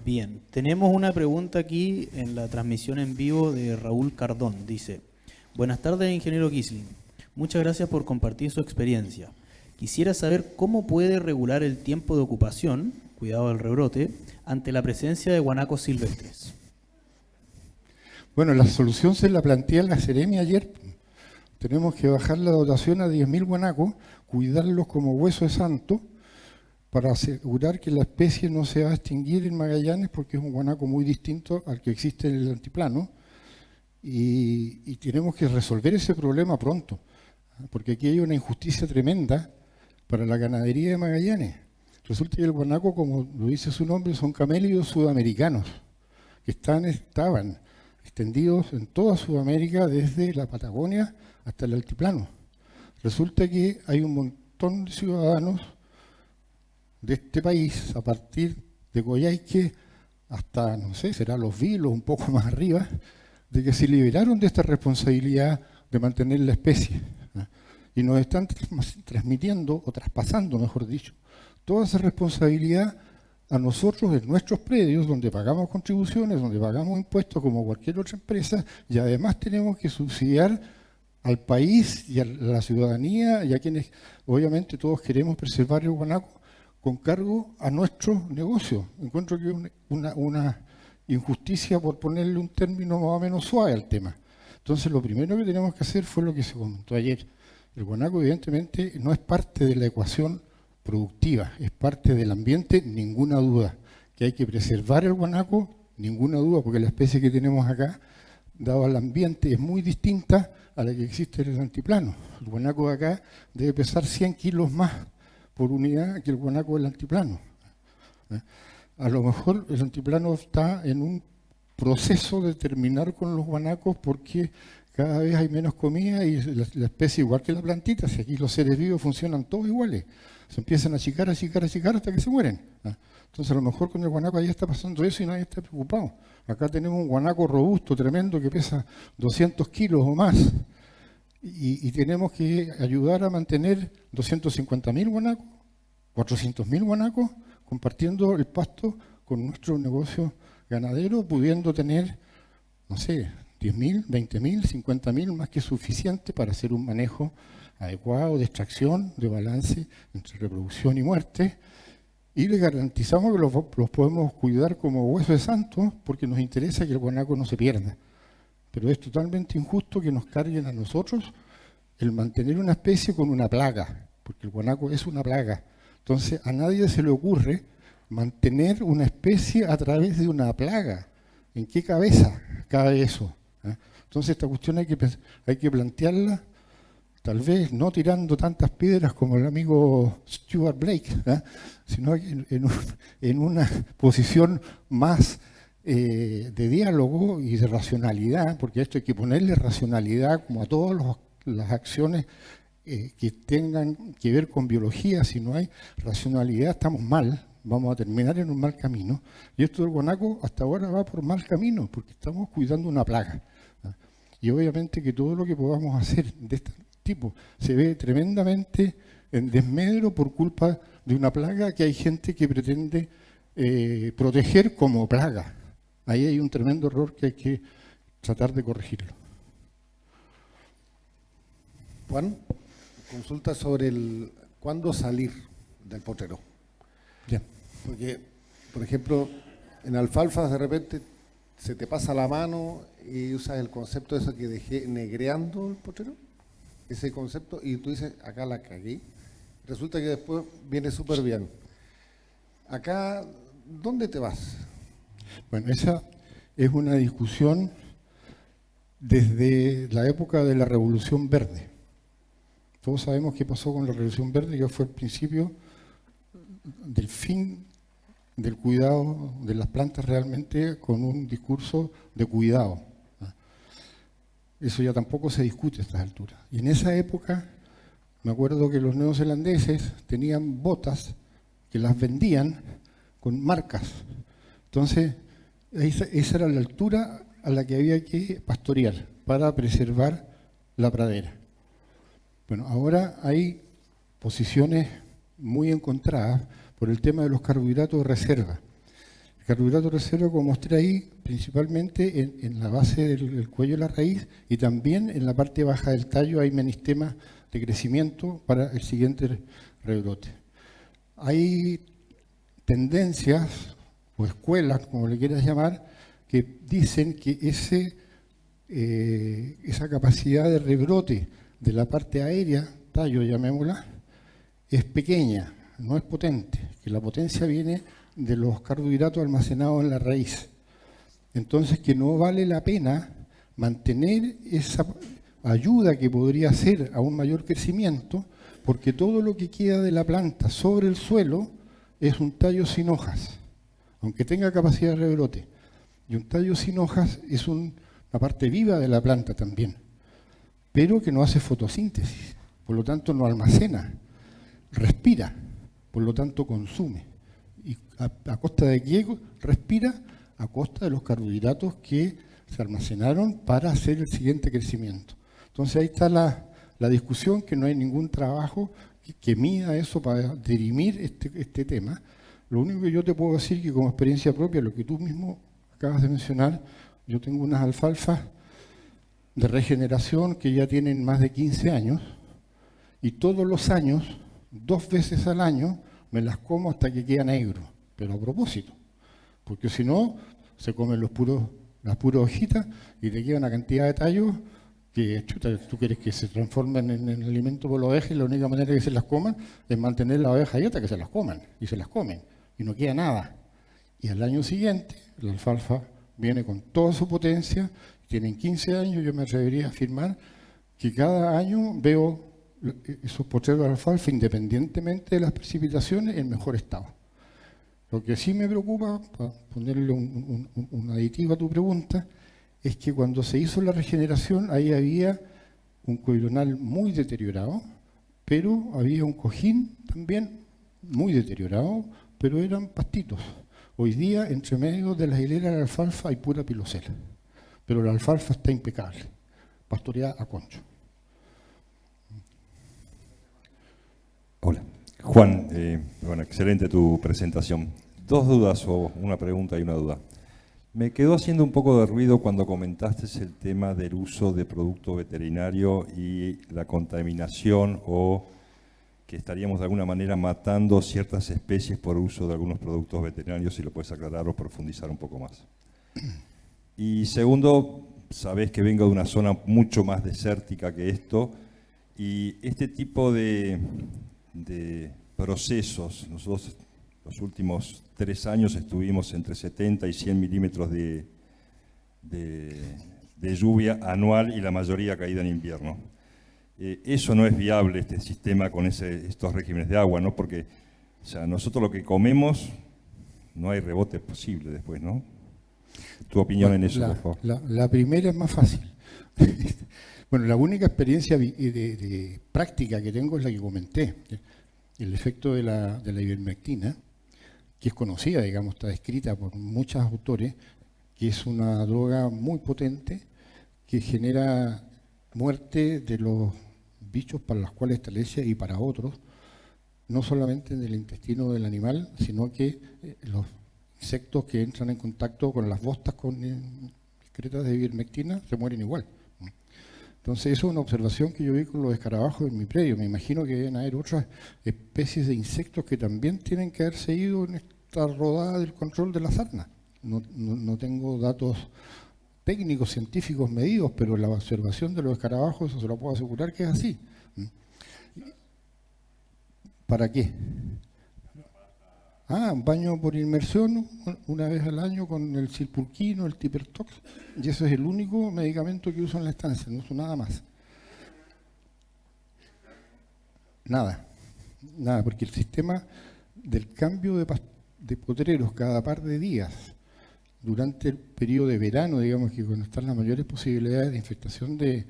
B: Bien, tenemos una pregunta aquí en la transmisión en vivo de Raúl Cardón. Dice: buenas tardes, ingeniero Quisling. Muchas gracias por compartir su experiencia. Quisiera saber cómo puede regular el tiempo de ocupación, cuidado del rebrote, ante la presencia de guanacos silvestres.
A: Bueno, la solución se la planteé en la Seremi ayer. Tenemos que bajar la dotación a 10.000 guanacos, cuidarlos como hueso de santo, para asegurar que la especie no se va a extinguir en Magallanes, porque es un guanaco muy distinto al que existe en el altiplano, y tenemos que resolver ese problema pronto, porque aquí hay una injusticia tremenda para la ganadería de Magallanes. Resulta que el guanaco, como lo dice su nombre, son camélidos sudamericanos, que estaban extendidos en toda Sudamérica, desde la Patagonia hasta el altiplano. Resulta que hay un montón de ciudadanos de este país, a partir de Coyhaique hasta, no sé, será Los Vilos, un poco más arriba, de que se liberaron de esta responsabilidad de mantener la especie. Y nos están transmitiendo, o traspasando, mejor dicho, toda esa responsabilidad a nosotros en nuestros predios, donde pagamos contribuciones, donde pagamos impuestos como cualquier otra empresa, y además tenemos que subsidiar al país y a la ciudadanía y a quienes, obviamente, todos queremos preservar el guanaco con cargo a nuestro negocio. Encuentro que es una injusticia, por ponerle un término más o menos suave al tema. Entonces, lo primero que tenemos que hacer fue lo que se comentó ayer. El guanaco, evidentemente, no es parte de la ecuación productiva, es parte del ambiente, ninguna duda. Que hay que preservar el guanaco, ninguna duda, porque la especie que tenemos acá, dado al ambiente, es muy distinta a la que existe en el altiplano. El guanaco de acá debe pesar 100 kilos más por unidad que el guanaco del altiplano. A lo mejor el altiplano está en un proceso de terminar con los guanacos porque cada vez hay menos comida y la especie, igual que la plantita, si aquí los seres vivos funcionan todos iguales, se empiezan a achicar hasta que se mueren. Entonces a lo mejor con el guanaco ahí está pasando eso y nadie está preocupado. Acá tenemos un guanaco robusto, tremendo, que pesa 200 kilos o más. Y tenemos que ayudar a mantener 250.000 guanacos, 400.000 guanacos, compartiendo el pasto con nuestro negocio ganadero, pudiendo tener, no sé, 10.000, 20.000, 50.000, más que suficiente para hacer un manejo adecuado de extracción, de balance entre reproducción y muerte. Y le garantizamos que los podemos cuidar como hueso de santo porque nos interesa que el guanaco no se pierda. Pero es totalmente injusto que nos carguen a nosotros el mantener una especie con una plaga, porque el guanaco es una plaga. Entonces a nadie se le ocurre mantener una especie a través de una plaga. ¿En qué cabeza cabe eso? Entonces esta cuestión hay que plantearla, tal vez no tirando tantas piedras como el amigo Stuart Blake, sino en una posición más de diálogo y de racionalidad, porque a esto hay que ponerle racionalidad como a todas las acciones que tengan que ver con biología. Si no hay racionalidad estamos mal, vamos a terminar en un mal camino. Y esto del guanaco hasta ahora va por mal camino, porque estamos cuidando una plaga. Y obviamente que todo lo que podamos hacer de este tipo se ve tremendamente en desmedro por culpa de una plaga que hay gente que pretende proteger como plaga. Ahí hay un tremendo error que hay que tratar de corregirlo.
D: Juan, consulta sobre cuándo salir del potrero.
A: Ya.
D: Porque, por ejemplo, en alfalfa de repente se te pasa la mano y usas el concepto de eso que dejé negreando el potrero, ese concepto, y tú dices, acá la cagué. Resulta que después viene súper bien. Acá, ¿dónde te vas?
A: Bueno, esa es una discusión desde la época de la Revolución Verde. Todos sabemos qué pasó con la Revolución Verde, que fue el principio del fin del cuidado de las plantas realmente con un discurso de cuidado. Eso ya tampoco se discute a estas alturas. Y en esa época, me acuerdo que los neozelandeses tenían botas que las vendían con marcas. Entonces, esa era la altura a la que había que pastorear para preservar la pradera. Bueno, ahora hay posiciones muy encontradas por el tema de los carbohidratos de reserva. El carbohidrato de reserva, como mostré ahí, principalmente en la base del cuello de la raíz y también en la parte baja del tallo hay menistemas de crecimiento para el siguiente rebrote. Hay tendencias o escuelas, como le quieras llamar, que dicen que esa capacidad de rebrote de la parte aérea, tallo llamémosla, es pequeña, no es potente, que la potencia viene de los carbohidratos almacenados en la raíz. Entonces que no vale la pena mantener esa ayuda que podría hacer a un mayor crecimiento, porque todo lo que queda de la planta sobre el suelo es un tallo sin hojas, aunque tenga capacidad de rebrote. Y un tallo sin hojas es una parte viva de la planta también, pero que no hace fotosíntesis, por lo tanto no almacena, respira, por lo tanto consume. ¿Y a costa de qué respira? A costa de los carbohidratos que se almacenaron para hacer el siguiente crecimiento. Entonces ahí está la discusión, que no hay ningún trabajo que mida eso para dirimir este tema. Lo único que yo te puedo decir que como experiencia propia, lo que tú mismo acabas de mencionar, yo tengo unas alfalfas de regeneración que ya tienen más de 15 años y todos los años, 2 veces al año, me las como hasta que queda negro, pero a propósito, porque si no, se comen las puras hojitas y te queda una cantidad de tallos que, chuta, tú quieres que se transformen en alimento por la oveja y la única manera que se las coman es mantener la oveja y hasta que se las coman, y se las comen, y no queda nada. Y al año siguiente, la alfalfa viene con toda su potencia, tienen 15 años, yo me atrevería a afirmar que cada año veo esos potreros de alfalfa, independientemente de las precipitaciones, en mejor estado. Lo que sí me preocupa, para ponerle un aditivo a tu pregunta, es que cuando se hizo la regeneración, ahí había un coironal muy deteriorado, pero había un cojín también muy deteriorado, pero eran pastitos. Hoy día, entre medio de las hileras de la alfalfa, hay pura pilosela, pero la alfalfa está impecable, pastoreada a concho.
E: Hola. Juan, bueno, excelente tu presentación. Dos dudas o una pregunta y una duda. Me quedó haciendo un poco de ruido cuando comentaste el tema del uso de producto veterinario y la contaminación o que estaríamos de alguna manera matando ciertas especies por uso de algunos productos veterinarios, si lo puedes aclarar o profundizar un poco más. Y segundo, sabés que vengo de una zona mucho más desértica que esto y este tipo de procesos, nosotros los últimos 3 años estuvimos entre 70 y 100 milímetros de lluvia anual y la mayoría caída en invierno. Eso no es viable, este sistema con estos regímenes de agua, ¿no? Porque o sea, nosotros lo que comemos, no hay rebote posible después, ¿no? Tu opinión en eso, por favor.
A: La primera es más fácil. Bueno, la única experiencia de práctica que tengo es la que comenté, el efecto de la ivermectina, que es conocida, digamos, está descrita por muchos autores, que es una droga muy potente que genera muerte de los bichos para los cuales está leche y para otros, no solamente en el intestino del animal, sino que los insectos que entran en contacto con las bostas excretas de ivermectina se mueren igual. Entonces, eso es una observación que yo vi con los escarabajos en mi predio. Me imagino que deben haber otras especies de insectos que también tienen que haber seguido en esta rodada del control de la sarna. No tengo datos técnicos, científicos medidos, pero la observación de los escarabajos, eso se lo puedo asegurar que es así. ¿Para qué? Un baño por inmersión una vez al año con el silpulquino, el tipertox, y eso es el único medicamento que uso en la estancia, no uso nada más. Nada, porque el sistema del cambio de potreros cada par de días durante el periodo de verano, digamos que cuando están las mayores posibilidades de infectación de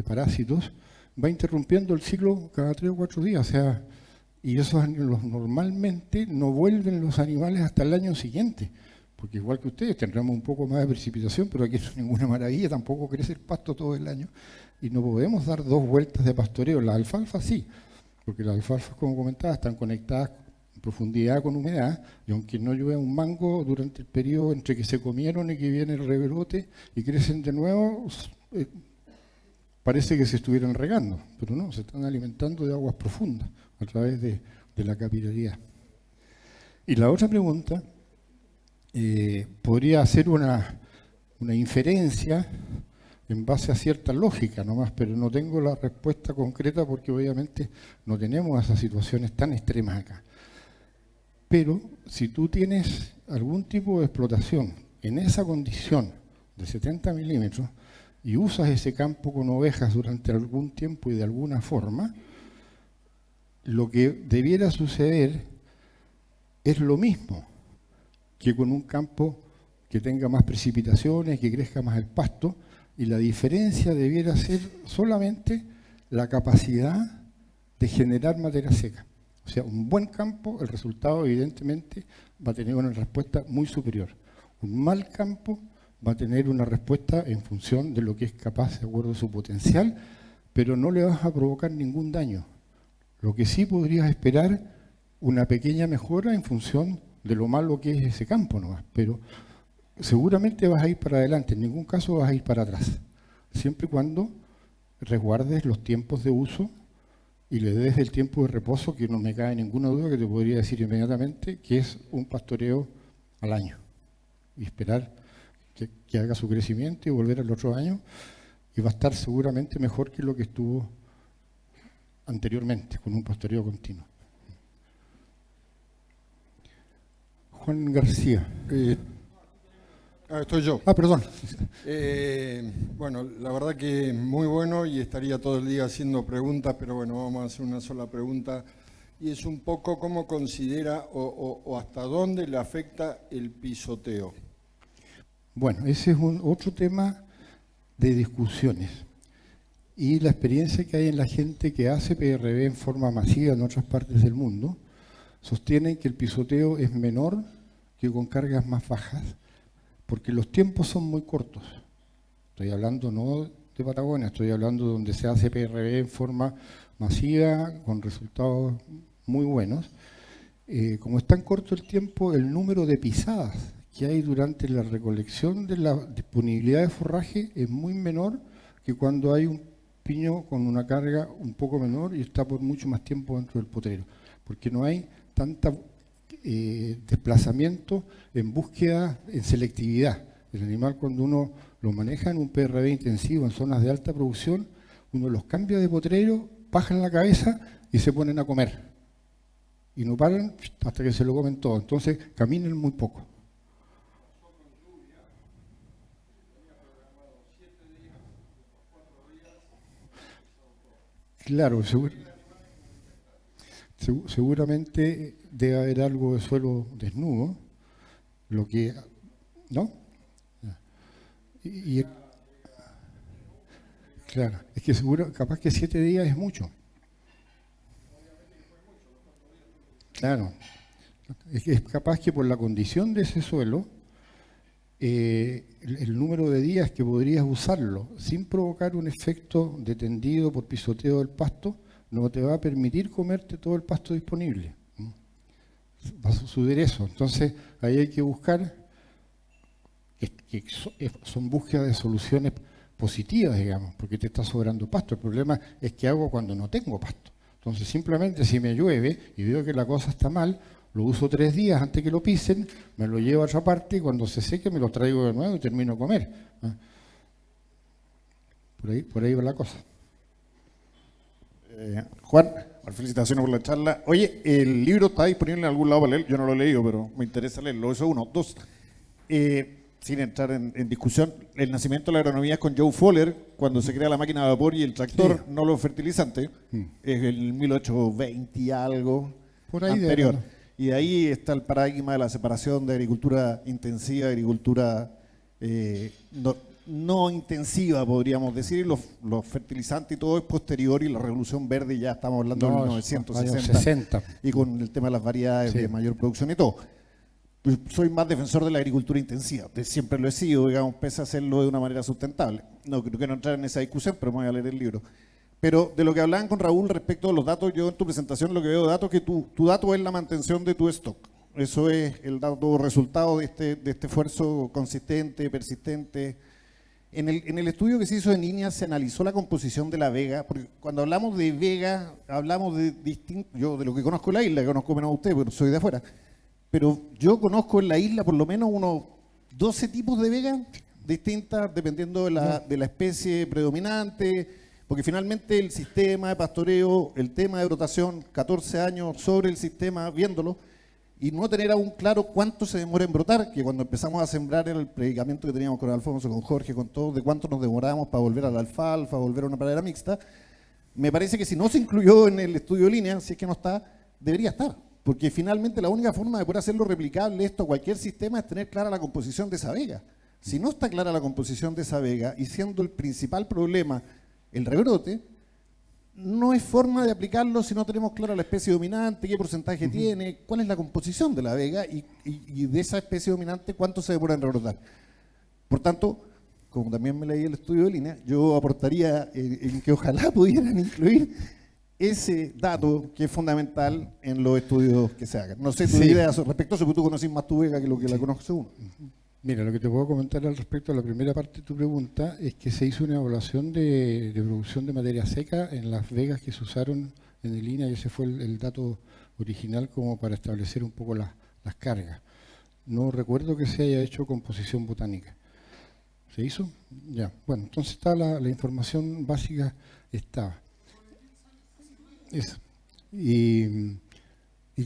A: parásitos, va interrumpiendo el ciclo cada 3 o 4 días, o sea, y esos normalmente no vuelven los animales hasta el año siguiente, porque igual que ustedes tendremos un poco más de precipitación, pero aquí no es ninguna maravilla, tampoco crece el pasto todo el año, y no podemos dar 2 vueltas de pastoreo. Las alfalfas sí, porque las alfalfas, como comentaba, están conectadas en profundidad con humedad, y aunque no llueve un mango durante el periodo entre que se comieron y que viene el rebrote y crecen de nuevo, parece que se estuvieran regando, pero no, se están alimentando de aguas profundas a través de la capilaridad. Y la otra pregunta, podría hacer una inferencia en base a cierta lógica nomás, pero no tengo la respuesta concreta porque obviamente no tenemos esas situaciones tan extremas acá. Pero si tú tienes algún tipo de explotación en esa condición de 70 milímetros y usas ese campo con ovejas durante algún tiempo y de alguna forma, lo que debiera suceder es lo mismo que con un campo que tenga más precipitaciones, que crezca más el pasto, y la diferencia debiera ser solamente la capacidad de generar materia seca. O sea, un buen campo, el resultado evidentemente va a tener una respuesta muy superior. Un mal campo va a tener una respuesta en función de lo que es capaz, de acuerdo a su potencial, pero no le vas a provocar ningún daño. Lo que sí podrías esperar, una pequeña mejora en función de lo malo que es ese campo nomás, pero seguramente vas a ir para adelante, en ningún caso vas a ir para atrás, siempre y cuando resguardes los tiempos de uso y le des el tiempo de reposo, que no me cabe ninguna duda que te podría decir inmediatamente, que es un pastoreo al año, y esperar que haga su crecimiento y volver al otro año, y va a estar seguramente mejor que lo que estuvo anteriormente, con un pastoreo continuo. Juan García.
F: Estoy yo.
A: Perdón.
F: Bueno, la verdad que muy bueno y estaría todo el día haciendo preguntas, pero bueno, vamos a hacer una sola pregunta y es un poco cómo considera o hasta dónde le afecta el pisoteo.
A: Bueno, ese es otro tema de discusiones. Y la experiencia que hay en la gente que hace PRB en forma masiva en otras partes del mundo, sostienen que el pisoteo es menor que con cargas más bajas, porque los tiempos son muy cortos. Estoy hablando no de Patagonia, estoy hablando de donde se hace PRB en forma masiva, con resultados muy buenos. Como es tan corto el tiempo, el número de pisadas que hay durante la recolección de la disponibilidad de forraje es muy menor que cuando hay un piño con una carga un poco menor y está por mucho más tiempo dentro del potrero, porque no hay tanta desplazamiento en búsqueda, en selectividad. El animal, cuando uno lo maneja en un PRB intensivo en zonas de alta producción, uno los cambia de potrero, bajan la cabeza y se ponen a comer. Y no paran hasta que se lo comen todo. Entonces caminan muy poco. Claro, seguramente debe haber algo de suelo desnudo, lo que, ¿no? Claro, es que seguro, capaz que 7 días es mucho. Claro, es que es capaz que por la condición de ese suelo, el número de días que podrías usarlo sin provocar un efecto de tendido por pisoteo del pasto, no te va a permitir comerte todo el pasto disponible. Va a suceder eso. Entonces, ahí hay que buscar, que son búsquedas de soluciones positivas, digamos, porque te está sobrando pasto. El problema es qué hago cuando no tengo pasto. Entonces, simplemente si me llueve y veo que la cosa está mal, lo uso 3 días antes que lo pisen, me lo llevo a otra parte y cuando se seque me lo traigo de nuevo y termino a comer. Por ahí va la cosa.
G: Juan, felicitaciones por la charla. Oye, el libro está disponible en algún lado para leer. Yo no lo he leído, pero me interesa leerlo. Eso uno. Dos, sin entrar en discusión, el nacimiento de la agronomía es con Joe Fowler, cuando se crea la máquina de vapor y el tractor, sí, no los fertilizantes. Es el 1820 y algo,
A: por ahí
G: anterior. Y de ahí está el paradigma de la separación de agricultura intensiva, agricultura no intensiva, podríamos decir. Los fertilizantes y todo es posterior, y la revolución verde ya estamos hablando de 1960. Y con el tema de las variedades, sí, de mayor producción y todo. Pues soy más defensor de la agricultura intensiva, siempre lo he sido, digamos, pese a hacerlo de una manera sustentable. No quiero entrar en esa discusión, pero me voy a leer el libro. Pero de lo que hablaban con Raúl respecto a los datos, yo en tu presentación lo que veo de datos es que tu dato es la mantención de tu stock. Eso es el dato resultado de este esfuerzo consistente, persistente. En el estudio que se hizo en línea se analizó la composición de la vega, porque cuando hablamos de vega, hablamos de distinto. Yo de lo que conozco en la isla, conozco menos a usted, pero soy de afuera. Pero yo conozco en la isla por lo menos unos 12 tipos de vega distintas, dependiendo de la especie predominante, porque finalmente el sistema de pastoreo, el tema de brotación, 14 años sobre el sistema viéndolo, y no tener aún claro cuánto se demora en brotar, que cuando empezamos a sembrar el predicamento que teníamos con Alfonso, con Jorge, con todos, de cuánto nos demoramos para volver a la alfalfa, volver a una pradera mixta, me parece que si no se incluyó en el estudio de línea, si es que no está, debería estar. Porque finalmente la única forma de poder hacerlo replicable esto a cualquier sistema es tener clara la composición de esa vega. Si no está clara la composición de esa vega, y siendo el principal problema el rebrote, no es forma de aplicarlo si no tenemos clara la especie dominante, qué porcentaje tiene, cuál es la composición de la vega y de esa especie dominante cuánto se demora en rebrotar. Por tanto, como también me leí el estudio de línea, yo aportaría en que ojalá pudieran incluir ese dato que es fundamental en los estudios que se hagan. No sé tu idea respecto a eso, porque tú conoces más tu vega que lo que la conoce uno.
A: Mira, lo que te puedo comentar al respecto a la primera parte de tu pregunta es que se hizo una evaluación de producción de materia seca en las vegas que se usaron en el INAH, y ese fue el dato original como para establecer un poco las cargas. No recuerdo que se haya hecho composición botánica. ¿Se hizo? Ya. Bueno, entonces está la información básica estaba. Eso. Y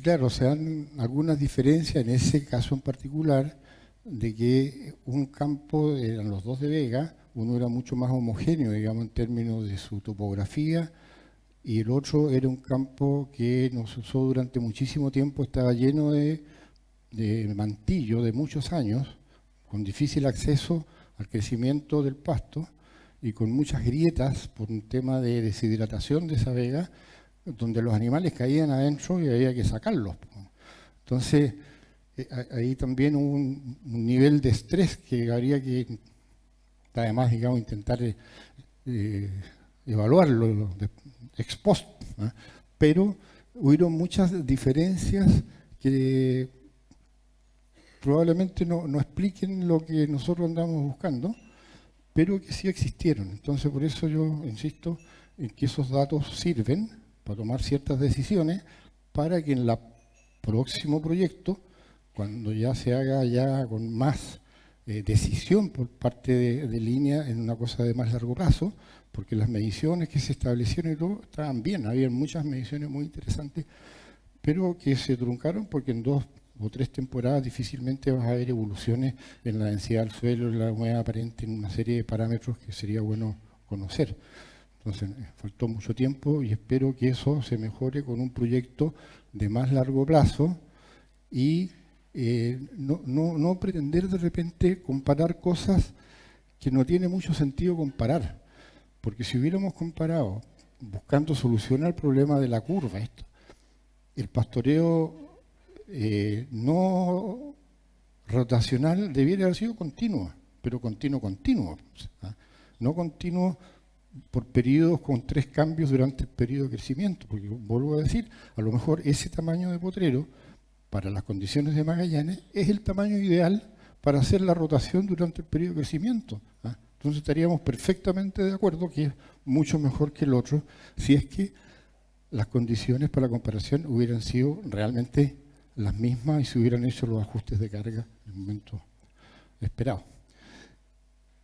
A: claro, se dan algunas diferencias en ese caso en particular, de que un campo, eran los 2 de vega, uno era mucho más homogéneo, digamos, en términos de su topografía y el otro era un campo que nos usó durante muchísimo tiempo, estaba lleno de mantillo de muchos años, con difícil acceso al crecimiento del pasto y con muchas grietas por un tema de deshidratación de esa vega, donde los animales caían adentro y había que sacarlos. Entonces, ahí también hubo un nivel de estrés que habría que, además, digamos, intentar evaluarlo ex post, ¿no? Pero hubieron muchas diferencias que probablemente no expliquen lo que nosotros andamos buscando, pero que sí existieron. Entonces, por eso yo insisto en que esos datos sirven para tomar ciertas decisiones para que en el próximo proyecto, cuando ya se haga ya con más decisión por parte de línea en una cosa de más largo plazo, porque las mediciones que se establecieron y todo estaban bien, había muchas mediciones muy interesantes, pero que se truncaron porque en 2 o 3 temporadas difícilmente vas a ver evoluciones en la densidad del suelo, en la humedad aparente, en una serie de parámetros que sería bueno conocer. Entonces, faltó mucho tiempo y espero que eso se mejore con un proyecto de más largo plazo y no pretender de repente comparar cosas que no tiene mucho sentido comparar. Porque si hubiéramos comparado, buscando solucionar el problema de la curva, el pastoreo no rotacional debiera haber sido continuo, pero continuo. No continuo por periodos con 3 cambios durante el periodo de crecimiento, porque vuelvo a decir, a lo mejor ese tamaño de potrero, para las condiciones de Magallanes, es el tamaño ideal para hacer la rotación durante el periodo de crecimiento. Entonces estaríamos perfectamente de acuerdo que es mucho mejor que el otro, si es que las condiciones para la comparación hubieran sido realmente las mismas y se hubieran hecho los ajustes de carga en el momento esperado.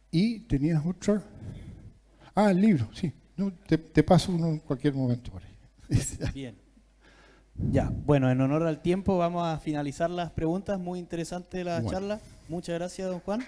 A: Y tenías otra... el libro, sí. No, te paso uno en cualquier momento por ahí.
B: Bien. Ya, bueno, en honor al tiempo vamos a finalizar las preguntas. Muy interesante la charla. Muchas gracias, don Juan.